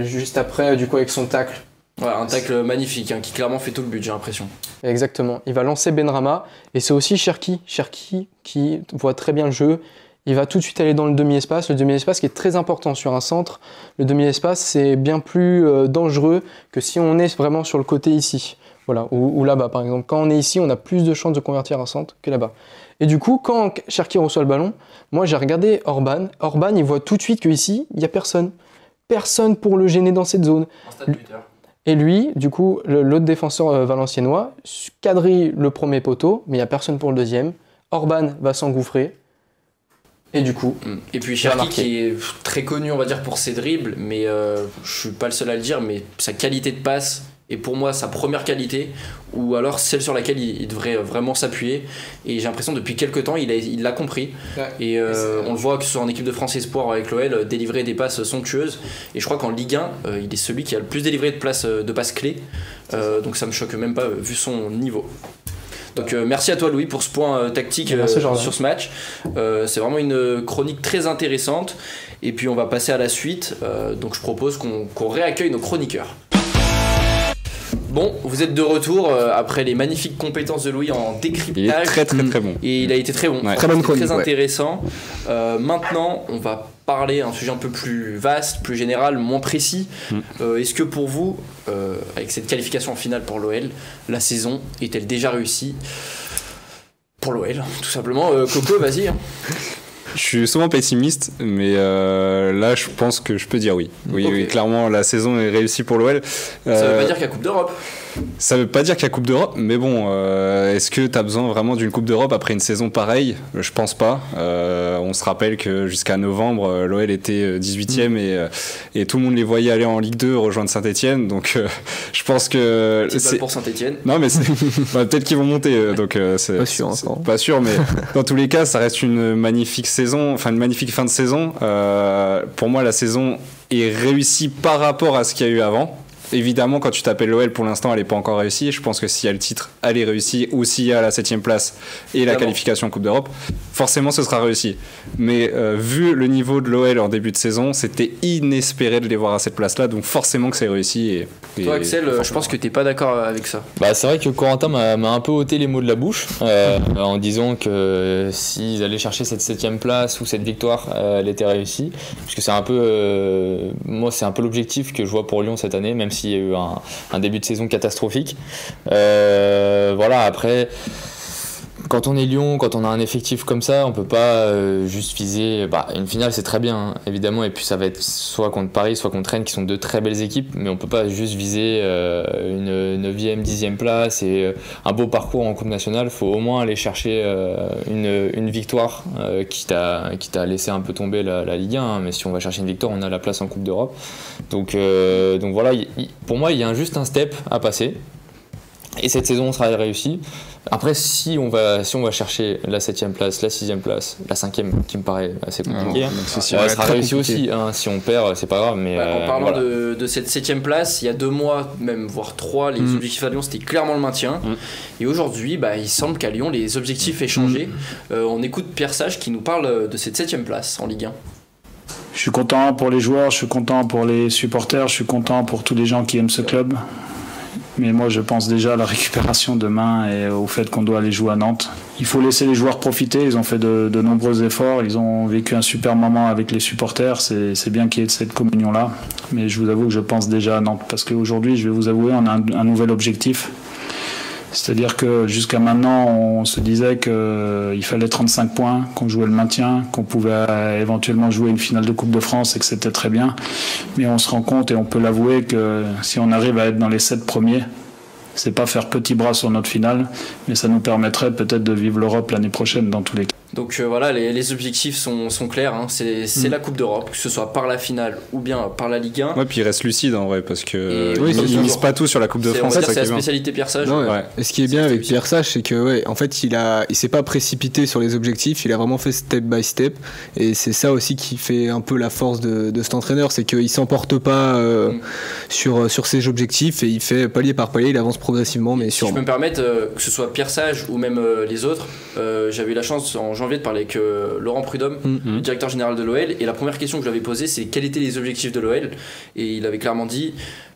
juste après, du coup, avec son tacle. Ouais, un tacle magnifique, qui clairement fait tout le but, j'ai l'impression. Exactement. Il va lancer Benrahma. Et c'est aussi Cherki qui voit très bien le jeu. Il va tout de suite aller dans le demi-espace. Le demi-espace qui est très important sur un centre. Le demi-espace, c'est bien plus dangereux que si on est vraiment sur le côté ici. Voilà, ou là-bas, par exemple. Quand on est ici, on a plus de chances de convertir un centre que là-bas. Et du coup, quand Cherki reçoit le ballon, moi j'ai regardé Orban. Orban, il voit tout de suite qu'ici, il n'y a personne. Personne pour le gêner dans cette zone. Et lui, du coup, l'autre défenseur valenciennois, quadrille le premier poteau, mais il n'y a personne pour le deuxième. Orban va s'engouffrer. Et du coup, et puis Cherki qui est très connu, on va dire, pour ses dribbles, mais je suis pas le seul à le dire, mais sa qualité de passe est pour moi sa première qualité, ou alors celle sur laquelle il devrait vraiment s'appuyer. Et j'ai l'impression depuis quelques temps il l'a compris. Ouais. Et on le voit que ce soit en équipe de France Espoir avec l'OL, délivrer des passes somptueuses. Et je crois qu'en Ligue 1, il est celui qui a le plus délivré de passes clés. Donc ça me choque même pas vu son niveau. Donc merci à toi Louis pour ce point tactique sur ce match. C'est vraiment une chronique très intéressante. Et puis on va passer à la suite. Donc je propose qu'on réaccueille nos chroniqueurs. Bon, vous êtes de retour après les magnifiques compétences de Louis en décryptage. Il est très bon. Et il a été très bon. Ouais. Très intéressant. Maintenant, on va parler d'un sujet un peu plus vaste, plus général, moins précis. Est-ce que pour vous, avec cette qualification en finale pour l'OL, la saison est-elle déjà réussie pour l'OL, tout simplement? Coco, vas-y. Je suis souvent pessimiste, mais là, je pense que je peux dire oui. Oui, clairement, la saison est réussie pour l'OL. Ça veut pas dire qu'il y a Coupe d'Europe. Ça veut pas dire qu'il y a Coupe d'Europe, mais bon, est-ce que tu as besoin vraiment d'une Coupe d'Europe après une saison pareille? Je pense pas. On se rappelle que jusqu'à novembre, l'OL était 18e et tout le monde les voyait aller en Ligue 2 rejoindre Saint-Etienne. Donc je pense que... C'est pas pour Saint-Etienne. Non, mais peut-être qu'ils vont monter. Donc c'est pas sûr, mais dans tous les cas, ça reste une magnifique saison, enfin une magnifique fin de saison. Pour moi, la saison est réussie par rapport à ce qu'il y a eu avant. Évidemment, quand tu t'appelles l'OL, pour l'instant, elle n'est pas encore réussie. Je pense que s'il y a le titre, elle est réussie, ou s'il y a la 7ème place et la qualification en Coupe d'Europe, forcément, ce sera réussi. Mais vu le niveau de l'OL en début de saison, c'était inespéré de les voir à cette place-là, donc forcément que c'est réussi. Toi, Axel, je pense que tu n'es pas d'accord avec ça. Bah, c'est vrai que Corentin m'a un peu ôté les mots de la bouche en disant que s'ils allaient chercher cette 7ème place ou cette victoire, elle était réussie. Parce que c'est un peu, moi, c'est un peu l'objectif que je vois pour Lyon cette année, même s'il y a eu un début de saison catastrophique. Voilà, après, quand on est Lyon, quand on a un effectif comme ça, on peut pas juste viser. Une finale, c'est très bien, hein, évidemment, et puis ça va être soit contre Paris, soit contre Rennes, qui sont 2 très belles équipes, mais on peut pas juste viser une 9e, 10e place et un beau parcours en Coupe nationale. Il faut au moins aller chercher une victoire, quitte à laisser un peu tomber la Ligue 1, hein, mais si on va chercher une victoire, on a la place en Coupe d'Europe. Donc voilà, pour moi, il y a juste un step à passer. Et cette saison sera réussie. Après, si on va chercher la 7e place, la 6e place, la 5e, qui me paraît assez compliqué, elle sera réussie aussi. Hein. Si on perd, c'est pas grave. Mais en parlant de cette 7e place, il y a 2 mois, même voire 3, les objectifs à Lyon, c'était clairement le maintien. Et aujourd'hui, il semble qu'à Lyon, les objectifs aient changé. On écoute Pierre Sage qui nous parle de cette 7e place en Ligue 1. Je suis content pour les joueurs, je suis content pour les supporters, je suis content pour tous les gens qui aiment ce club. Mais moi, je pense déjà à la récupération demain et au fait qu'on doit aller jouer à Nantes. Il faut laisser les joueurs profiter. Ils ont fait de nombreux efforts. Ils ont vécu un super moment avec les supporters. C'est bien qu'il y ait cette communion-là. Mais je vous avoue que je pense déjà à Nantes. Parce qu'aujourd'hui, je vais vous avouer, on a un nouvel objectif. C'est-à-dire que jusqu'à maintenant, on se disait qu'il fallait 35 points, qu'on jouait le maintien, qu'on pouvait éventuellement jouer une finale de Coupe de France et que c'était très bien. Mais on se rend compte et on peut l'avouer que si on arrive à être dans les 7 premiers, c'est pas faire petit bras sur notre finale, mais ça nous permettrait peut-être de vivre l'Europe l'année prochaine dans tous les cas. Donc voilà, les objectifs sont clairs, hein. C'est la Coupe d'Europe, que ce soit par la finale ou bien par la Ligue 1. Ouais, puis il reste lucide en vrai, parce que ils misent pas tout sur la Coupe de France. C'est la spécialité Pierre Sage. Et ce qui est bien avec Pierre Sage, c'est que en fait, il s'est pas précipité sur les objectifs, il a vraiment fait step by step, et c'est ça aussi qui fait un peu la force de cet entraîneur, c'est qu'il s'emporte pas sur ses objectifs, et il fait palier par palier, il avance progressivement, mais si je peux me permettre, que ce soit Pierre Sage ou même les autres, j'avais eu la chance en janvier de parler avec Laurent Prudhomme, le directeur général de l'OL, et la première question que je lui avais posée, c'est quels étaient les objectifs de l'OL, et il avait clairement dit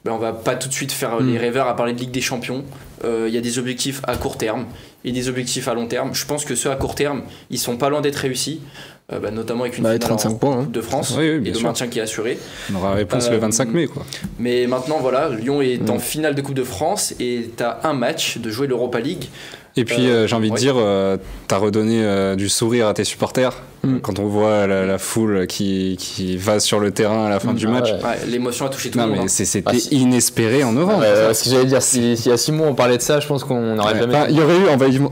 on va pas tout de suite faire les rêveurs à parler de Ligue des Champions. Il y a des objectifs à court terme et des objectifs à long terme. Je pense que ceux à court terme, ils sont pas loin d'être réussis, notamment avec une finale 35 points, de France et le maintien qui est assuré. On aura réponse le 25 mai, quoi. Mais maintenant, voilà, Lyon est en finale de Coupe de France et t'as un match de jouer l'Europa League. Et puis j'ai envie de dire, t'as redonné du sourire à tes supporters quand on voit la foule qui va sur le terrain à la fin du match. L'émotion a touché tout le monde. Mais c'était inespéré en novembre. Ce que j'allais dire, s'il y a 6 mois on parlait de ça, je pense qu'on n'aurait jamais. Il y aurait eu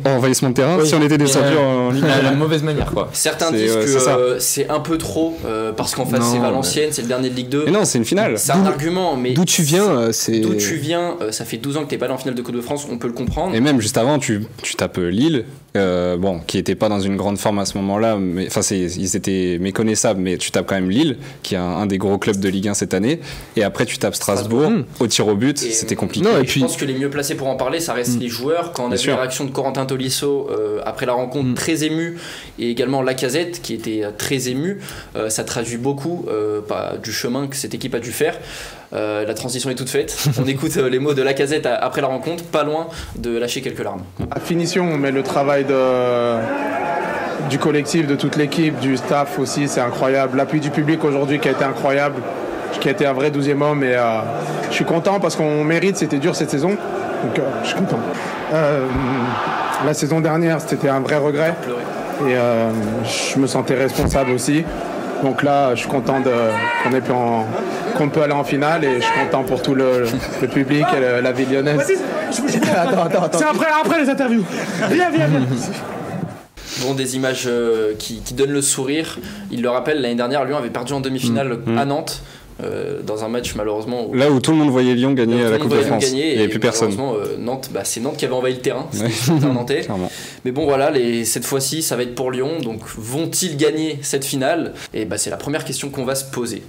envahissement de terrain si on était descendu en Ligue 1. De la mauvaise manière, quoi. Certains disent que c'est un peu trop parce qu'en face c'est Valenciennes, c'est le dernier de Ligue 2. Mais non, c'est une finale. C'est un argument, mais d'où tu viens, ça fait 12 ans que t'es pas allé en finale de Coupe de France, on peut le comprendre. Et même juste avant, tu tapes Lille, qui était pas dans une grande forme à ce moment-là, mais enfin ils étaient méconnaissables, mais tu tapes quand même Lille, qui est un des gros clubs de Ligue 1 cette année, et après tu tapes Strasbourg au tir au but, c'était compliqué. Et puis je pense que les mieux placés pour en parler, ça reste les joueurs. Quand on a vu la réaction de Corentin Tolisso après la rencontre, très ému, et également Lacazette qui était très ému, ça traduit beaucoup du chemin que cette équipe a dû faire. La transition est toute faite. On écoute les mots de Lacazette après la rencontre, pas loin de lâcher quelques larmes. À finition, mais le travail du collectif, de toute l'équipe, du staff aussi, c'est incroyable. L'appui du public aujourd'hui qui a été incroyable, qui a été un vrai 12e homme. Et je suis content parce qu'on mérite, c'était dur cette saison. Donc je suis content. La saison dernière, c'était un vrai regret. Et je me sentais responsable aussi. Donc là, je suis content qu'on peut aller en finale et je suis content pour tout le public et la ville lyonnaise. Attends. C'est après les interviews. Viens. Bon, des images qui donnent le sourire. Il le rappelle, l'année dernière, Lyon avait perdu en demi-finale à Nantes. Dans un match malheureusement là où tout le monde voyait Lyon gagner à la Coupe de France, il n'y avait plus personne. Nantes, c'est Nantes qui avait envahi le terrain, c'était un Nantais. Mais bon voilà, cette fois-ci ça va être pour Lyon, donc vont-ils gagner cette finale? Et c'est la première question qu'on va se poser.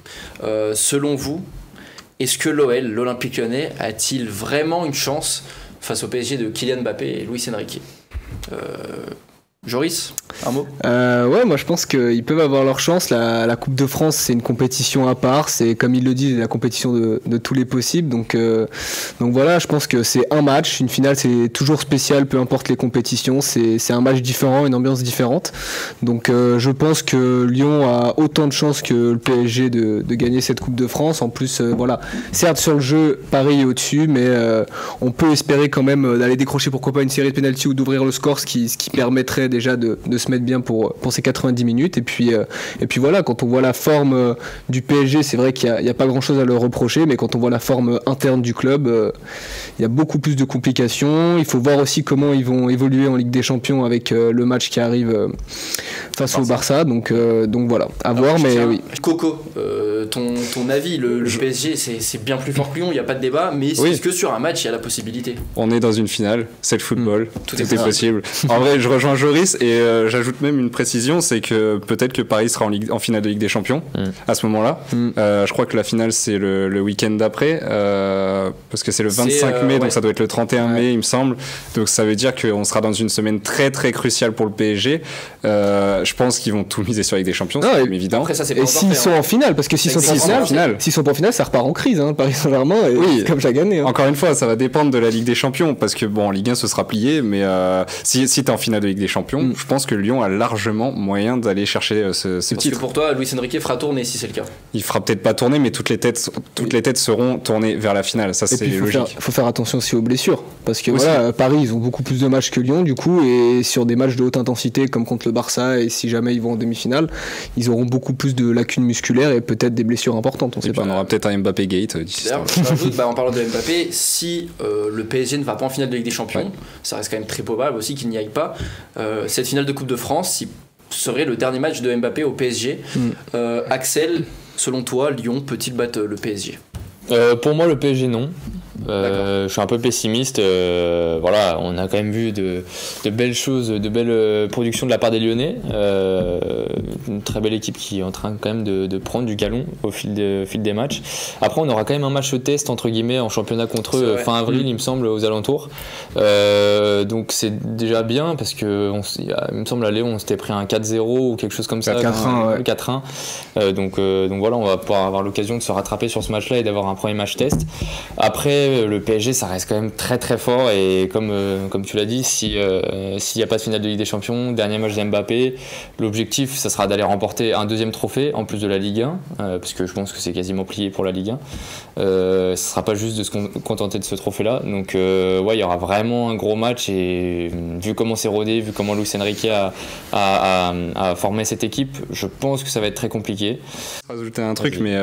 Selon vous, est-ce que l'Olympique Lyonnais, a-t-il vraiment une chance face au PSG de Kylian Mbappé et Luis Enrique? Joris, un mot? Ouais, moi je pense qu'ils peuvent avoir leur chance. La Coupe de France, c'est une compétition à part. C'est, comme ils le disent, la compétition de tous les possibles. Donc voilà, je pense que c'est un match. Une finale, c'est toujours spécial, peu importe les compétitions. C'est un match différent, une ambiance différente. Donc je pense que Lyon a autant de chances que le PSG de gagner cette Coupe de France. En plus, voilà, certes sur le jeu, Paris est au-dessus, mais on peut espérer quand même d'aller décrocher pourquoi pas une série de pénaltys ou d'ouvrir le score, ce qui permettrait déjà de se mettre bien pour ces 90 minutes. Et puis voilà, quand on voit la forme du PSG, c'est vrai qu'il n'y a pas grand chose à leur reprocher, mais quand on voit la forme interne du club, il y a beaucoup plus de complications. Il faut voir aussi comment ils vont évoluer en Ligue des Champions avec le match qui arrive face au Barça. Donc voilà, à voir. Mais oui. Coco, ton avis, le PSG c'est bien plus fort que Lyon, il n'y a pas de débat, mais est-ce que sur un match il y a la possibilité? On est dans une finale, c'est le football, tout est possible. En vrai, je rejoins Joris et j'ajoute même une précision, c'est que peut-être que Paris sera en finale de Ligue des Champions à ce moment-là. Je crois que la finale c'est le week-end d'après, parce que c'est le 25 mai, donc ça doit être le 31 mai il me semble. Donc ça veut dire qu'on sera dans une semaine très très cruciale pour le PSG. Je pense qu'ils vont tout miser sur la Ligue des Champions, c'est évident. Après, ça, c'est pas et s'ils sont en finale, parce que s'ils sont pas en finale, ça repart en crise, hein, Paris Saint-Germain, comme chaque année. Hein. Encore une fois, ça va dépendre de la Ligue des Champions, parce que bon, en Ligue 1 ce sera plié, mais si t'es en finale de Ligue des Champions, je pense que Lyon a largement moyen d'aller chercher ce titre. Parce que pour toi, Luis Enrique fera tourner si c'est le cas. Il fera peut-être pas tourner, mais toutes les têtes seront tournées vers la finale. Ça, c'est logique. Il faut faire attention aussi aux blessures, parce que voilà, Paris, ils ont beaucoup plus de matchs que Lyon, du coup, et sur des matchs de haute intensité comme contre le Barça, et si jamais ils vont en demi-finale, ils auront beaucoup plus de lacunes musculaires et peut-être des blessures importantes. On aura peut-être un Mbappé Gate d'ici ce temps. En parlant de Mbappé, si le PSG ne va pas en finale de Ligue des Champions, ça reste quand même très probable aussi qu'il n'y aille pas. Cette finale de Coupe de France serait le dernier match de Mbappé au PSG. Axel, selon toi, Lyon peut-il battre le PSG? Pour moi, le PSG, non. Je suis un peu pessimiste. Voilà, on a quand même vu de belles choses, de belles productions de la part des Lyonnais. Une très belle équipe qui est en train quand même de prendre du galon au fil des matchs. Après, on aura quand même un match test entre guillemets en championnat contre eux fin avril, il me semble, aux alentours. Donc c'est déjà bien parce que il me semble à Léon, on s'était pris un 4-0 ou quelque chose comme ça. 4-1. Donc voilà, on va pouvoir avoir l'occasion de se rattraper sur ce match-là et d'avoir un premier match test. Après, le PSG, ça reste quand même très très fort et comme tu l'as dit, s'il n'y a pas de finale de Ligue des Champions, dernier match d'Mbappé, l'objectif, ça sera d'aller remporter un deuxième trophée en plus de la Ligue 1, parce que je pense que c'est quasiment plié pour la Ligue 1. Ce ne sera pas juste de se contenter de ce trophée-là. Donc il y aura vraiment un gros match et vu comment c'est rodé, vu comment Luis Enrique a formé cette équipe, je pense que ça va être très compliqué. Je vais rajouter un truc, mais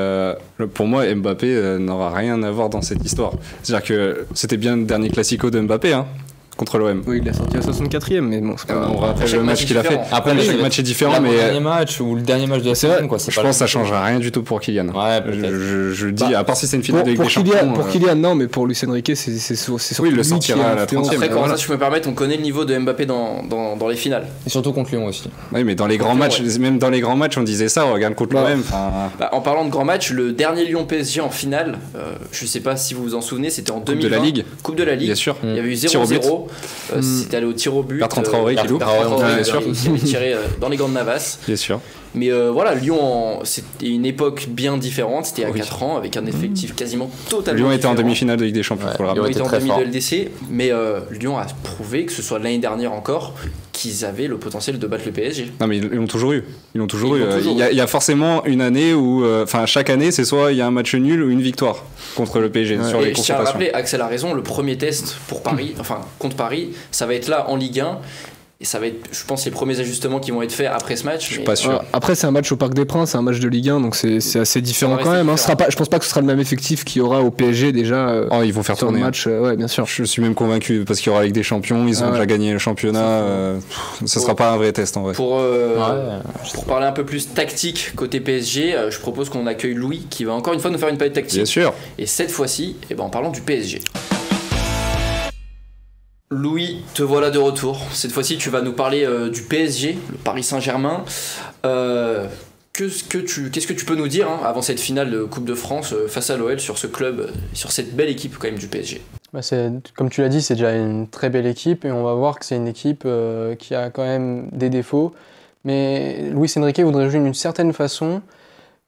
pour moi, Mbappé n'aura rien à voir dans cette histoire. C'est-à-dire que c'était bien le dernier classico de Mbappé, contre l'OM. Oui, il a sorti à 64e, mais bon, c'est pas on rappelle le match qu'il a fait. Après, chaque match est différent, mais le dernier match ou le dernier match de la saison, quoi. Je pense que ça changera rien du tout pour Kylian. Ouais, je le dis, à part si c'est une finale de Ligue des Champions. Pour Kylian, non, mais pour Luis Enrique, c'est surtout oui, il le sortira à la 30e. Après, quand si je peux me permettre, on connaît le niveau de Mbappé dans les finales. Et surtout contre Lyon aussi. Oui, mais dans les grands matchs, même dans les grands matchs, on disait ça. On regarde contre l'OM. En parlant de grands matchs, le dernier Lyon-PSG en finale, je sais pas si vous vous en souvenez, c'était en 2020. Coupe de la Ligue. Bien sûr. Il y avait eu 0-0. C'était allé au tir au but. Bertrand Traoré qui loupe. Bien sûr. Qui avait tiré dans les gants de Navas. Bien sûr. Mais voilà, Lyon, c'était une époque bien différente. C'était à 4 ans avec un effectif quasiment totalement Lyon était différent. en demi-finale de Ligue des Champions. Lyon était en demi de LDC. Mais Lyon a prouvé, que ce soit l'année dernière encore, qu'ils avaient le potentiel de battre le PSG. Non, mais ils l'ont toujours eu. Il y a forcément une année où, chaque année, c'est soit il y a un match nul ou une victoire contre le PSG sur les confrontations. Je tiens à rappeler, Axel a raison, le premier test pour Paris, contre Paris, ça va être là en Ligue 1. Et ça va être, je pense, les premiers ajustements qui vont être faits après ce match. Je suis pas sûr. Après, c'est un match au Parc des Princes, c'est un match de Ligue 1, donc c'est assez différent quand même. Je pense pas que ce sera le même effectif qu'il y aura au PSG déjà. Ils vont faire tourner le match, ouais, bien sûr. Je suis même convaincu parce qu'il y aura Ligue des Champions, ils ont déjà gagné le championnat. Ce sera pas un vrai test en vrai. Pour parler un peu plus tactique côté PSG, je propose qu'on accueille Louis qui va encore une fois nous faire une palette tactique. Bien sûr. Et cette fois-ci, en parlant du PSG. Louis, te voilà de retour. Cette fois-ci, tu vas nous parler du PSG, le Paris Saint-Germain. Qu'est-ce que tu peux nous dire avant cette finale de Coupe de France face à l'OL sur ce club, sur cette belle équipe quand même du PSG? Comme tu l'as dit, c'est déjà une très belle équipe et on va voir que c'est une équipe qui a quand même des défauts. Mais Luis Enrique voudrait jouer d'une certaine façon,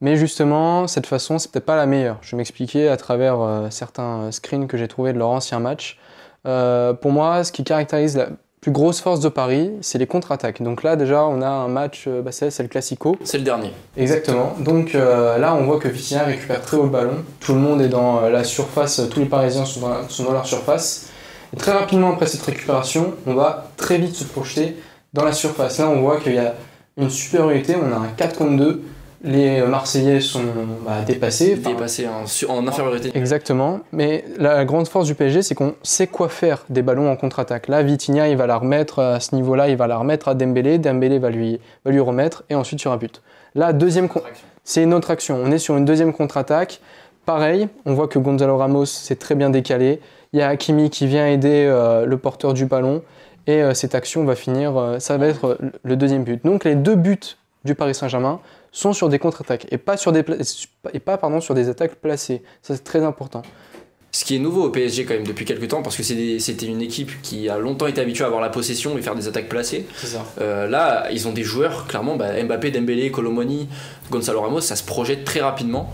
mais justement, cette façon, c'est peut-être pas la meilleure. Je vais m'expliquer à travers certains screens que j'ai trouvés de leur ancien match. Pour moi, ce qui caractérise la plus grosse force de Paris, c'est les contre-attaques. Donc là, déjà, on a un match, c'est le Classico. C'est le dernier. Exactement. Donc là, on voit que Vitinha récupère très haut le ballon. Tout le monde est dans la surface, tous les Parisiens sont dans leur surface. Et très rapidement, après cette récupération, on va très vite se projeter dans la surface. Là, on voit qu'il y a une supériorité, on a un 4 contre 2. Les Marseillais sont dépassés. Dépassés en infériorité. Exactement. Mais la grande force du PSG, c'est qu'on sait quoi faire des ballons en contre-attaque. Là, Vitinha, il va la remettre à ce niveau-là, il va la remettre à Dembélé. Dembélé va lui remettre et ensuite sur un but. Là, c'est une autre action. On est sur une deuxième contre-attaque. Pareil, on voit que Gonzalo Ramos s'est très bien décalé. Il y a Hakimi qui vient aider le porteur du ballon. Et cette action va finir, ça va être le deuxième but. Donc les deux buts du Paris Saint-Germain sont sur des contre-attaques et pas sur des attaques placées. Ça, c'est très important. Ce qui est nouveau au PSG quand même depuis quelques temps, parce que c'était une équipe qui a longtemps été habituée à avoir la possession et faire des attaques placées. C'est ça. Là, ils ont des joueurs, clairement, Mbappé, Dembélé, Kolo Muani, Gonzalo Ramos, ça se projette très rapidement.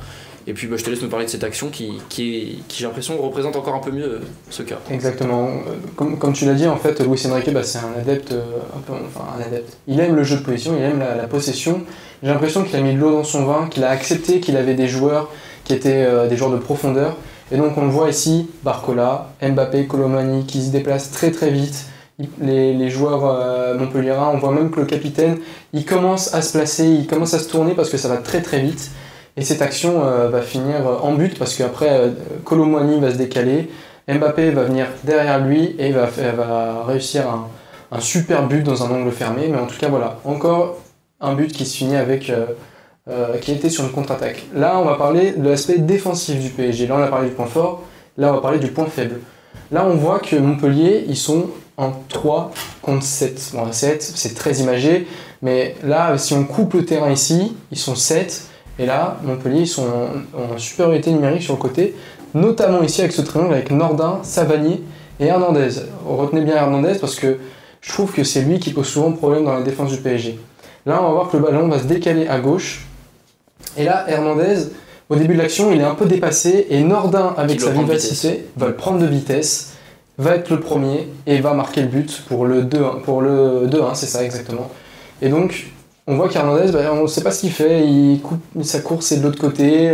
Et puis je te laisse nous parler de cette action qui j'ai l'impression, représente encore un peu mieux ce cas. Exactement. Comme tu l'as dit, en fait, Luis Enrique, c'est un adepte, un adepte. Il aime le jeu de possession, il aime la possession. J'ai l'impression qu'il a mis de l'eau dans son vin, qu'il a accepté qu'il avait des joueurs qui étaient des joueurs de profondeur. Et donc on le voit ici, Barcola, Mbappé, Kolo Muani qui se déplacent très très vite. Les joueurs montpelliérains, on voit même que le capitaine, il commence à se placer, il commence à se tourner parce que ça va très très vite. Et cette action va finir en but parce qu'après, Kolo Muani va se décaler, Mbappé va venir derrière lui et va réussir un super but dans un angle fermé. Mais en tout cas, voilà, encore un but qui se finit avec qui était sur une contre-attaque. Là, on va parler de l'aspect défensif du PSG. Là, on a parlé du point fort. Là, on va parler du point faible. Là, on voit que Montpellier, ils sont en 3 contre 7. Bon, 7, c'est très imagé. Mais là, si on coupe le terrain ici, ils sont 7. Et là, Montpellier, ils sont en supériorité numérique sur le côté. Notamment ici avec ce triangle avec Nordin, Savanier et Hernandez. Retenez bien Hernandez parce que je trouve que c'est lui qui pose souvent problème dans la défense du PSG. Là, on va voir que le ballon va se décaler à gauche. Et là, Hernandez, au début de l'action, il est un peu dépassé. Et Nordin, avec sa vivacité, va le prendre de vitesse, va être le premier et va marquer le but pour le 2-1. Pour le 2-1, c'est ça exactement. Et donc, on voit qu'Hernandez, on ne sait pas ce qu'il fait. Il coupe sa course, c'est de l'autre côté.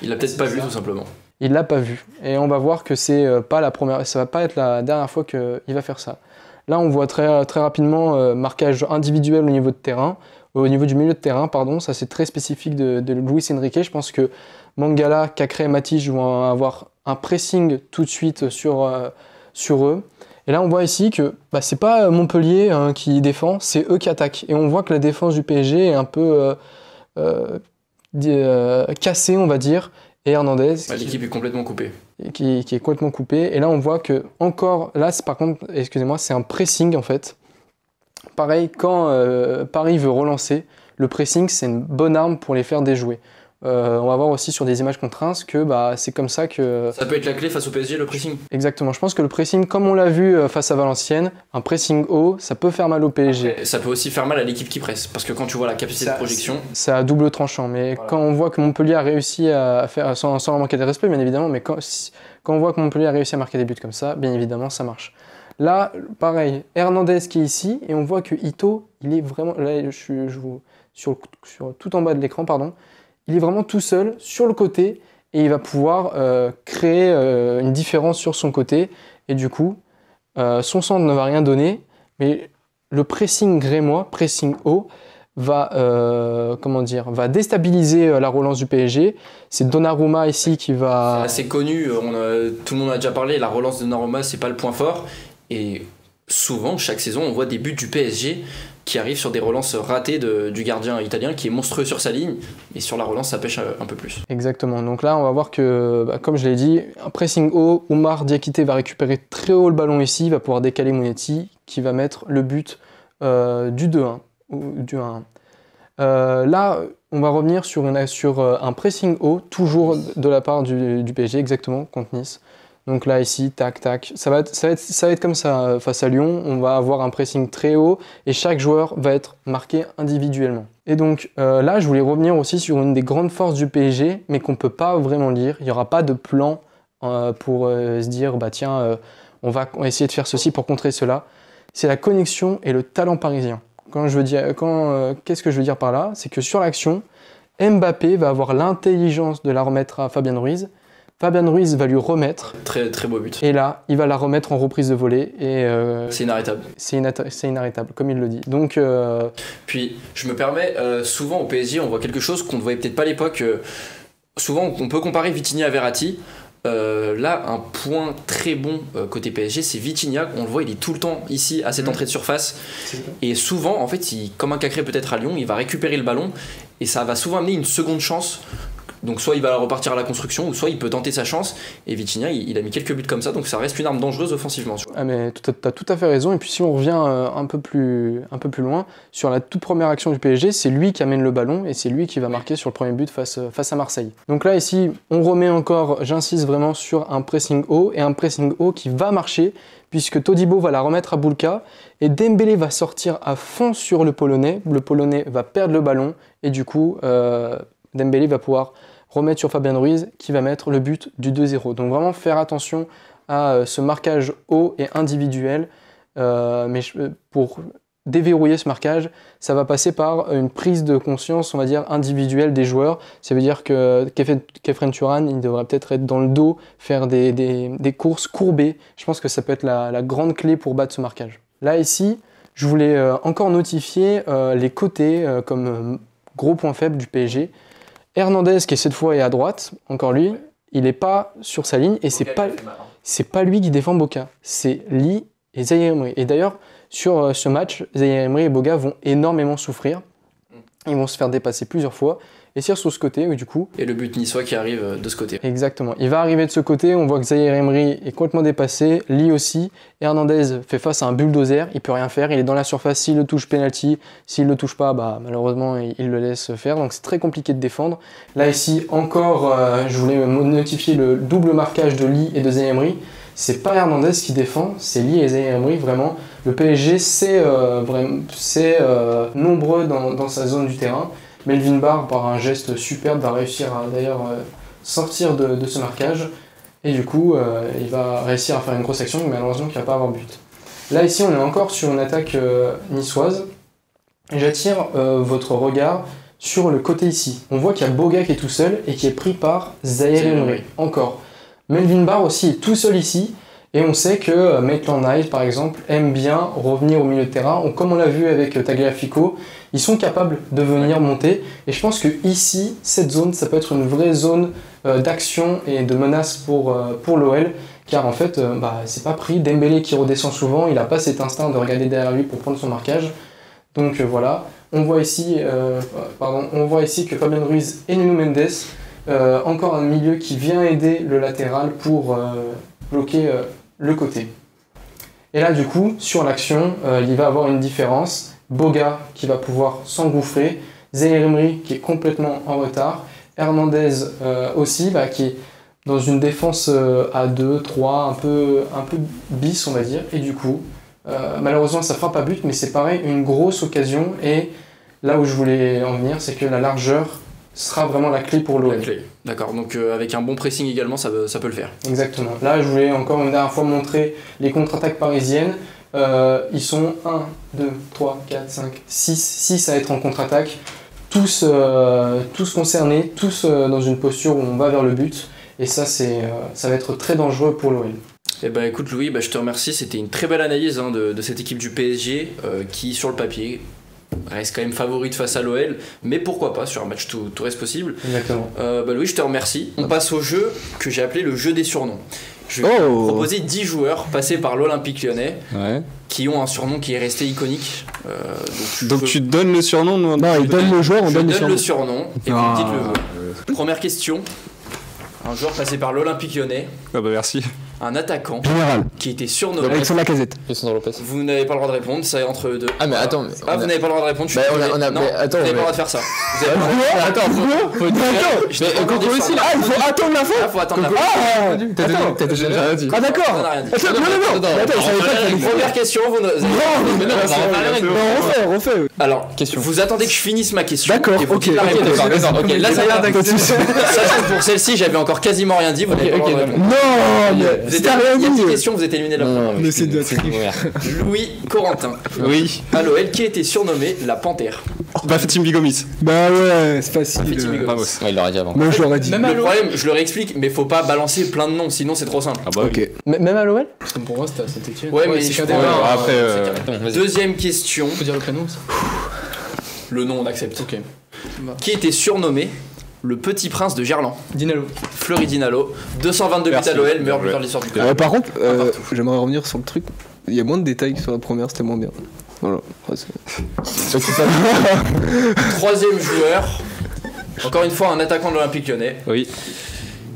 Il l'a peut-être pas vu, tout simplement. Il l'a pas vu. Et on va voir que ça va pas être la dernière fois qu'il va faire ça. Là, on voit très, très rapidement marquage individuel au niveau de terrain. Au niveau du milieu de terrain, pardon, ça c'est très spécifique de Luis Enrique. Je pense que Mangala, Cacré et Matic vont avoir un pressing tout de suite sur eux. Et là, on voit ici que c'est pas Montpellier qui défend, c'est eux qui attaquent. Et on voit que la défense du PSG est un peu cassée, on va dire. Et Hernandez, l'équipe est complètement coupée. Qui est complètement coupée. Et là, on voit que par contre, excusez-moi, c'est un pressing en fait. Pareil, quand Paris veut relancer, le pressing, c'est une bonne arme pour les faire déjouer. On va voir aussi sur des images qu'on trince que c'est comme ça que... Ça peut être la clé face au PSG, le pressing. Exactement. Je pense que le pressing, comme on l'a vu face à Valenciennes, un pressing haut, ça peut faire mal au PSG. Après, ça peut aussi faire mal à l'équipe qui presse, parce que quand tu vois la capacité de projection... C'est à double tranchant, mais voilà. Quand on voit que Montpellier a réussi à faire, sans leur manquer de respect, bien évidemment, mais quand on voit que Montpellier a réussi à marquer des buts comme ça, bien évidemment, ça marche. Là, pareil, Hernandez qui est ici, et on voit que Ito, il est vraiment... Là, je vous... sur tout en bas de l'écran, pardon. Il est vraiment tout seul sur le côté et il va pouvoir créer une différence sur son côté. Et du coup, son centre ne va rien donner, mais le pressing grémois, pressing haut, va déstabiliser la relance du PSG. C'est Donnarumma ici qui va... C'est assez connu, tout le monde a déjà parlé, la relance de Donnarumma, c'est pas le point fort. Et souvent, chaque saison, on voit des buts du PSG qui arrivent sur des relances ratées du gardien italien qui est monstrueux sur sa ligne, et sur la relance ça pêche un peu plus. Exactement, donc là on va voir que, comme je l'ai dit, un pressing haut, Oumar Diakité va récupérer très haut le ballon ici, va pouvoir décaler Monetti qui va mettre le but du 2-1. Ou du 1-1. Là on va revenir sur un pressing haut, toujours de la part du PSG, exactement, contre Nice. Donc là, ici, tac, tac. Ça va être comme ça face à Lyon. On va avoir un pressing très haut et chaque joueur va être marqué individuellement. Et donc là, je voulais revenir aussi sur une des grandes forces du PSG, mais qu'on ne peut pas vraiment lire. Il n'y aura pas de plan pour se dire, bah tiens, on va essayer de faire ceci pour contrer cela. C'est la connexion et le talent parisien. Qu'est-ce que je veux dire par là? C'est que sur l'action, Mbappé va avoir l'intelligence de la remettre à Fabien Ruiz. Fabien Ruiz va lui remettre. Très très beau but. Et là, il va la remettre en reprise de volée. Et c'est inarrêtable. C'est inarrêtable, comme il le dit. Donc, Puis, je me permets, souvent au PSG, on voit quelque chose qu'on ne voyait peut-être pas à l'époque. Souvent, on peut comparer Vitinha à Verratti. Là, un point très bon côté PSG, c'est Vitinha. On le voit, il est tout le temps ici à cette entrée de surface. Et souvent, en fait, comme un Cacré peut-être à Lyon, il va récupérer le ballon et ça va souvent amener une seconde chance. Donc soit il va repartir à la construction, ou soit il peut tenter sa chance. Et Vitinha, il a mis quelques buts comme ça, donc ça reste une arme dangereuse offensivement. Ah mais t'as tout à fait raison. Et puis si on revient un peu plus loin, sur la toute première action du PSG, c'est lui qui amène le ballon et c'est lui qui va marquer sur le premier but face à Marseille. Donc là ici, on remet encore, j'insiste vraiment sur un pressing haut, et un pressing haut qui va marcher, puisque Todibo va la remettre à Boulka, et Dembélé va sortir à fond sur le Polonais. Le Polonais va perdre le ballon, et du coup, Dembélé va pouvoir remettre sur Fabien Ruiz qui va mettre le but du 2-0. Donc vraiment faire attention à ce marquage haut et individuel. Mais pour déverrouiller ce marquage, ça va passer par une prise de conscience, on va dire, individuelle des joueurs. Ça veut dire que Khéphren Thuram, il devrait peut-être être dans le dos, faire des courses courbées. Je pense que ça peut être la grande clé pour battre ce marquage. Là, ici, je voulais encore notifier les côtés comme gros point faible du PSG. Hernandez qui cette fois est à droite, encore lui, il n'est pas sur sa ligne et c'est pas lui qui défend Boga, c'est Lee et Zaïre Emery. Et d'ailleurs sur ce match, Zaïre Emery et Boga vont énormément souffrir, ils vont se faire dépasser plusieurs fois et c'est sur ce côté où du coup... Et le but niçois qui arrive de ce côté. Exactement, il va arriver de ce côté, on voit que Zaïre Emery est complètement dépassé, Lee aussi, Hernandez fait face à un bulldozer, il peut rien faire, il est dans la surface, s'il le touche penalty, s'il le touche pas, bah malheureusement il le laisse faire, donc c'est très compliqué de défendre. Là ici encore, je voulais notifier le double marquage de Lee et de Zaïre Emery. C'est pas Hernandez qui défend, c'est Lee et Zaïre Emery, vraiment. Le PSG c'est nombreux dans sa zone du terrain. Melvin Barr, par un geste superbe, va réussir à d'ailleurs sortir de ce marquage. Et du coup, il va réussir à faire une grosse action, mais malheureusement il ne va pas avoir but. Là, ici, on est encore sur une attaque niçoise. Et j'attire votre regard sur le côté ici. On voit qu'il y a Boga qui est tout seul et qui est pris par Zaïre Emery. Encore. Melvin Barr aussi est tout seul ici. Et on sait que Maitland-Niles, par exemple, aime bien revenir au milieu de terrain. Comme on l'a vu avec Tagliafico, ils sont capables de venir monter. Et je pense que ici, cette zone, ça peut être une vraie zone d'action et de menace pour l'OL. Car en fait, c'est pas pris. Dembélé qui redescend souvent, il n'a pas cet instinct de regarder derrière lui pour prendre son marquage. Donc voilà. On voit ici que Fabien Ruiz et Nuno Mendes, encore un milieu qui vient aider le latéral pour bloquer le côté. Et là du coup, sur l'action, il va avoir une différence. Boga qui va pouvoir s'engouffrer, Zaïre Emery qui est complètement en retard, Hernandez aussi qui est dans une défense à 2, 3, un peu bis on va dire, et du coup, malheureusement ça fera pas but, mais c'est pareil, une grosse occasion, et là où je voulais en venir, c'est que la largeur sera vraiment la clé pour l'OL. D'accord, donc avec un bon pressing également, ça peut le faire. Exactement. Là, je voulais encore une dernière fois montrer les contre-attaques parisiennes. Ils sont 1, 2, 3, 4, 5, 6 à être en contre-attaque. Tous concernés, tous dans une posture où on va vers le but. Et ça va être très dangereux pour l'OL. Eh ben écoute Louis, je te remercie. C'était une très belle analyse de cette équipe du PSG qui, sur le papier, reste quand même favorite face à l'OL, mais pourquoi pas, sur un match tout reste possible. Exactement. Louis, je te remercie. On passe au jeu que j'ai appelé le jeu des surnoms. Je vais proposer 10 joueurs passés par l'Olympique Lyonnais qui ont un surnom qui est resté iconique. Donc tu donnes le surnom? Non, il donne le joueur, on donne le surnom et vous me dites le joueur. Première question. Un joueur passé par l'Olympique Lyonnais. Ah bah merci. un attaquant Général. qui était surnommé. Alexandre Lacazette. Alexandre Lopez. Vous n'avez pas le droit de répondre, c'est entre eux deux. Ah, mais attends. Ah, vous n'avez pas le droit de répondre. Je suis Bah, désolé. Non, attends, vous n'avez pas le mais- droit de faire ça. Vous avez pas le droit. Attends, faut Mais Concours ici là. Ah, il faut attendre la fin. Ah, faut attendre la fin. Ah, T'as déjà rien dit. Ah d'accord. On n'a rien dit. Attends, non. Attends, je savais pas qu'il fallait. Première question, vous ne- Mais non, on va en parler. Non, refais. Alors, Question. vous attendez que je finisse ma question. D'accord, et vous ok. dites la réponse. D'accord. Ok, là ça va. Sachant que pour celle-ci, j'avais encore quasiment rien dit. Vous n'avez pas le droit de répondre. Non, mais Vous êtes t'as rien il y a 10 dit. questions, vous êtes éliminé la première. Mais c'est de la triche. Louis Corentin, Oui. à l'OL, qui était surnommé la Panthère. Bah, Tim Bigomis. Bah ouais, c'est Fiti facile. Bigomis. Bravo. Ouais, il l'aurait dit avant. Moi je l'aurais dit. Même à Le l'OL. problème, je le réexplique, mais faut pas balancer plein de noms, sinon c'est trop simple. Ah bah, Ok. Même à l'OL? Parce que pour moi, c'était à Saint-Etienne. Ouais, mais c'est si je qu'un prends- débat, hein. après, c'est carré. Attends, vas-y. Deuxième question, Faut dire le prénom aussi. le nom on accepte. Ok. Qui était surnommé le petit prince de Gerland. Dinalo. Fleury Dinalo, 222 buts Merci. à l'OL, meilleur Ouais. buteur de l'histoire du club. Par contre, j'aimerais revenir sur le truc. Il y a moins de détails que sur la première, c'était moins bien. Voilà. Ouais, Troisième joueur, encore une fois un attaquant de l'Olympique Lyonnais, Oui.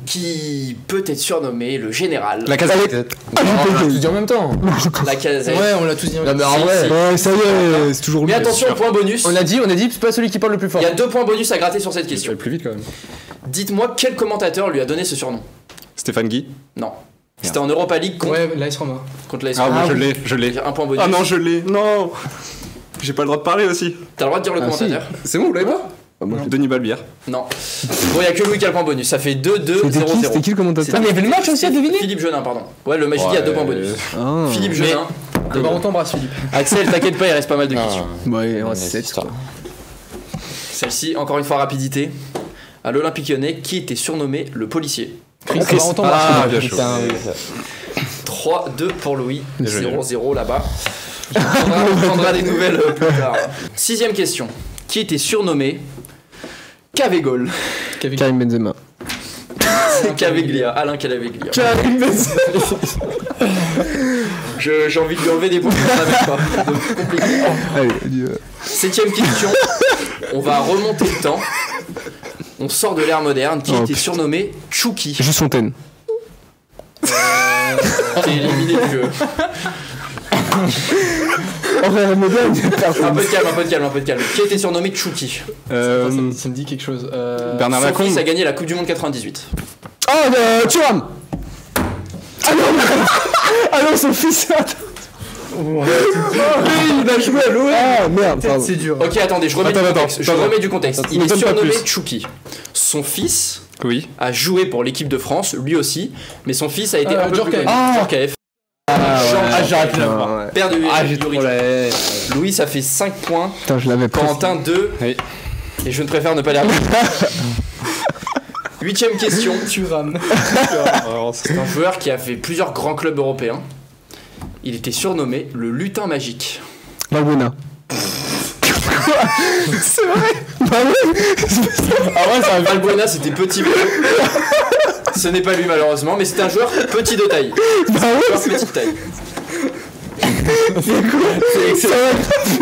qui peut être surnommé le général. La Casette. On l'a tous dit en même temps. La Casette. Ouais, on l'a tous dit. Non, mais en Si, vrai. si. Ouais, ça y est, c'est toujours Mais lui. attention, point bonus. On a dit, c'est pas celui qui parle le plus fort. Il y a 2 points bonus à gratter sur cette Je question. vais plus vite quand même. Dites-moi quel commentateur lui a donné ce surnom. Stéphane Guy. Non. C'était en Europa League contre, Ouais, l'AS Roma. contre l'AS Ah, Roma. oui, je l'ai. Un point bonus. Ah non, je l'ai. Non. J'ai pas le droit de parler aussi. T'as le droit de dire le Ah, commentateur. C'est bon, vous l'avez pas Denis Balbière. Non. Bon, il y a que Louis qui a le point bonus. Ça fait 2-2, C'était qui 0-0. le commentateur? Ah, mais il y avait le match aussi à deviner. Philippe Genin, pardon. Ouais, le match dit a 2 points bonus. Ah. Philippe Genin. Bah, on t'embrasse, Philippe. Axel, t'inquiète pas, il reste pas mal de questions. Ouais, on Ouais, reste 7 c'est ça. quoi. Celle-ci, encore une fois, rapidité. À l'Olympique Lyonnais, qui était surnommé le policier. Chris, on t'embrasse. Ah, bien chaud. Putain, oui, ça. 3-2 pour Louis, Désolé. 0-0 là-bas. On prendra des nouvelles plus tard. 6ème question. Qui était surnommé Cavégol? Karim Benzema. Caveglia, Alain Caveglia. J'ai envie de lui enlever des points, mais ça n'avait pas. Donc, compliqué. Allez, adieu. 7ème question. On va remonter le temps. On sort de l'ère moderne. Qui Oh, était putain. surnommé Chouki? Juste Fontaine. T'es éliminé du jeu. En vrai, moderne, Un peu de calme. Qui était surnommé Chouki? Ça me dit quelque chose. Bernard Son Lacombe. fils a gagné la Coupe du Monde 98. Oh, Thuram. Ah non, son fils. Attends. Oui, il a joué à l'OM. Ah merde, pardon. C'est dur. Ok, attendez, je remets du contexte. Je remets du contexte. Il est m'étonne pas surnommé plus. Chouki. Son fils Oui. a joué pour l'équipe de France, lui aussi, mais son fils a été un peu plus Djorkaeff. connu. Djorkaeff. J'aurais pu l'avoir. Ouais. Père de J'ai trop Louis. la. Louis, ça fait 5 points. Putain, je l'avais pas. Corentin, 2. Oui. Et je ne préfère ne pas les rappeler. 8ème question. Tu rames. C'est un joueur qui a fait plusieurs grands clubs européens. Il était surnommé le lutin magique. Valbuena. C'est vrai. Bah ouais. Ah ouais, ça, Valbuena, c'était petit vélo. Ce n'est pas lui malheureusement, mais c'est un joueur petit de taille. Bah ouais. Joueur petite taille. C'est excellent.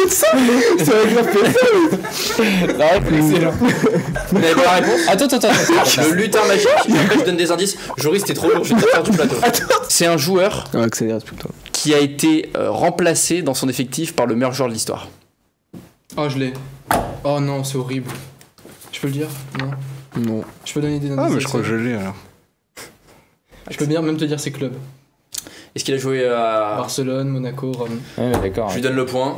Ça va excellent. Vous n'avez pas la réponse? Attends. Le lutin magique. Après, je donne des indices. Joris, c'était trop lourd, je vais te faire du plateau. C'est un joueur Ah, accélère plutôt. qui a été remplacé dans son effectif par le meilleur joueur de l'histoire. Oh, je l'ai. Oh non, c'est horrible. Je peux le dire? Non. Non. Je peux donner des indices? Ah, mais je avec crois que ça je l'ai alors. Je peux bien même te dire ses clubs. Est-ce qu'il a joué à... Barcelone, Monaco, Rome. Ouais, d'accord. Je lui donne le point.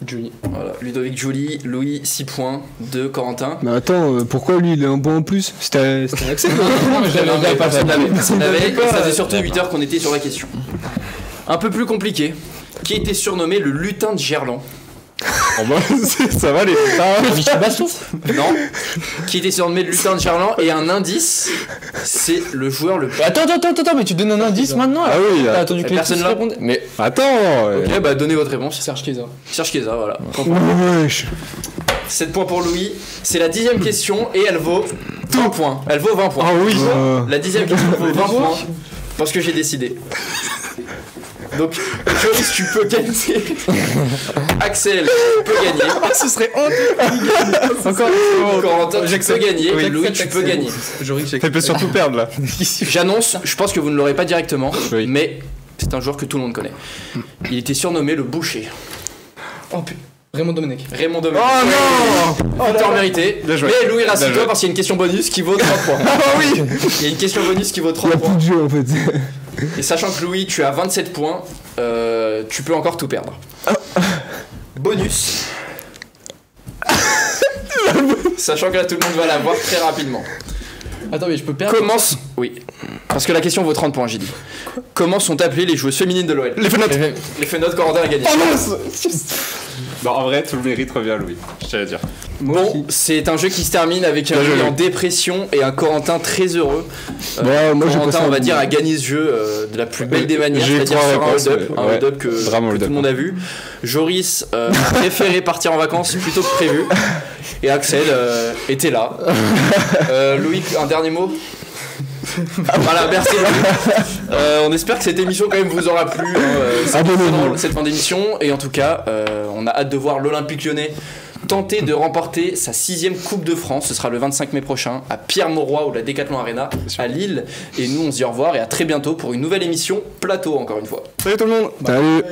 Julie. Voilà. Ludovic Joly, Louis 6 points, 2 Corentin. Mais attends, pourquoi lui il a un point en plus? C'était un accès. Non, mais personne n'avait. Personne n'avait. Et ça faisait surtout 8 heures qu'on était sur la question. Un peu plus compliqué. Qui était surnommé le lutin de Gerland? Oh bah, ça va les Michel Bastos. Non. Qui était surnommé le lutin de Gerland? Et un indice, c'est le joueur le plus... Attends, mais tu donnes un indice maintenant là. Ah oui, T'as attendu que les personne personnes là. répondent. Mais Attends. Ok, bah donnez votre réponse. Serge Chiesa. Serge Chiesa, voilà. Wesh. 7 points pour Louis. C'est la 10ème question et elle vaut 20 points. Elle vaut 20 points. Ah oui. La 10ème question vaut 20 points. Parce que j'ai décidé. Donc, Joris, tu peux gagner. Axel, tu peux gagner. Ce serait honte. Encore Corentin, tu peux gagner. Oui, Louis, tu peux gagner. Joris, Tu peux surtout perdre là. J'annonce, je pense que vous ne l'aurez pas directement, Oui. mais c'est un joueur que tout le monde connaît. Il était surnommé le boucher. Oh putain. Raymond Domenech. Raymond Domenech. Oh non. Victor mérité. Bien joué. Mais Louis, Bien rassure-toi joué. parce qu'il y a une question bonus qui vaut 3 points. Ah oui. Il y a une question bonus qui vaut Il 3 y a points. plus de jeu en fait. Et sachant que Louis, tu as 27 points, tu peux encore tout perdre. Bonus. Sachant que là, tout le monde va l'avoir très rapidement. Attends, mais je peux perdre. Commence. Oui. Parce que la question vaut 30 points, j'ai dit. Comment sont appelées les joueuses féminines de l'OL? Les fenêtres. Les fenêtres, Corentin a gagné. Non, en vrai, tout le mérite revient à Louis. Je tiens à dire. Bon, c'est un jeu qui se termine avec un Louis en dépression et un Corentin très heureux. Ouais, moi, j'ai Corentin, passé on va un dire, a gagné ce jeu de la plus belle des manières, J'ai eu c'est-à-dire 3 sur un réponses, hold-up, un ouais. hold-up que Vraiment tout hold-up. le monde a vu. Joris a préféré partir en vacances plutôt que prévu. Et Axel était là. Louis, un dernier mot? Voilà, merci Louis. On espère que cette émission quand même vous aura plu. Abonnez-vous. Cette fin d'émission. Et en tout cas, on a hâte de voir l'Olympique Lyonnais tenter de remporter sa 6e Coupe de France. Ce sera le 25 mai prochain à Pierre-Mauroy ou la Decathlon Arena à Lille. Et nous, on se dit au revoir et à très bientôt pour une nouvelle émission Plateau encore une fois. Salut tout le monde. Salut.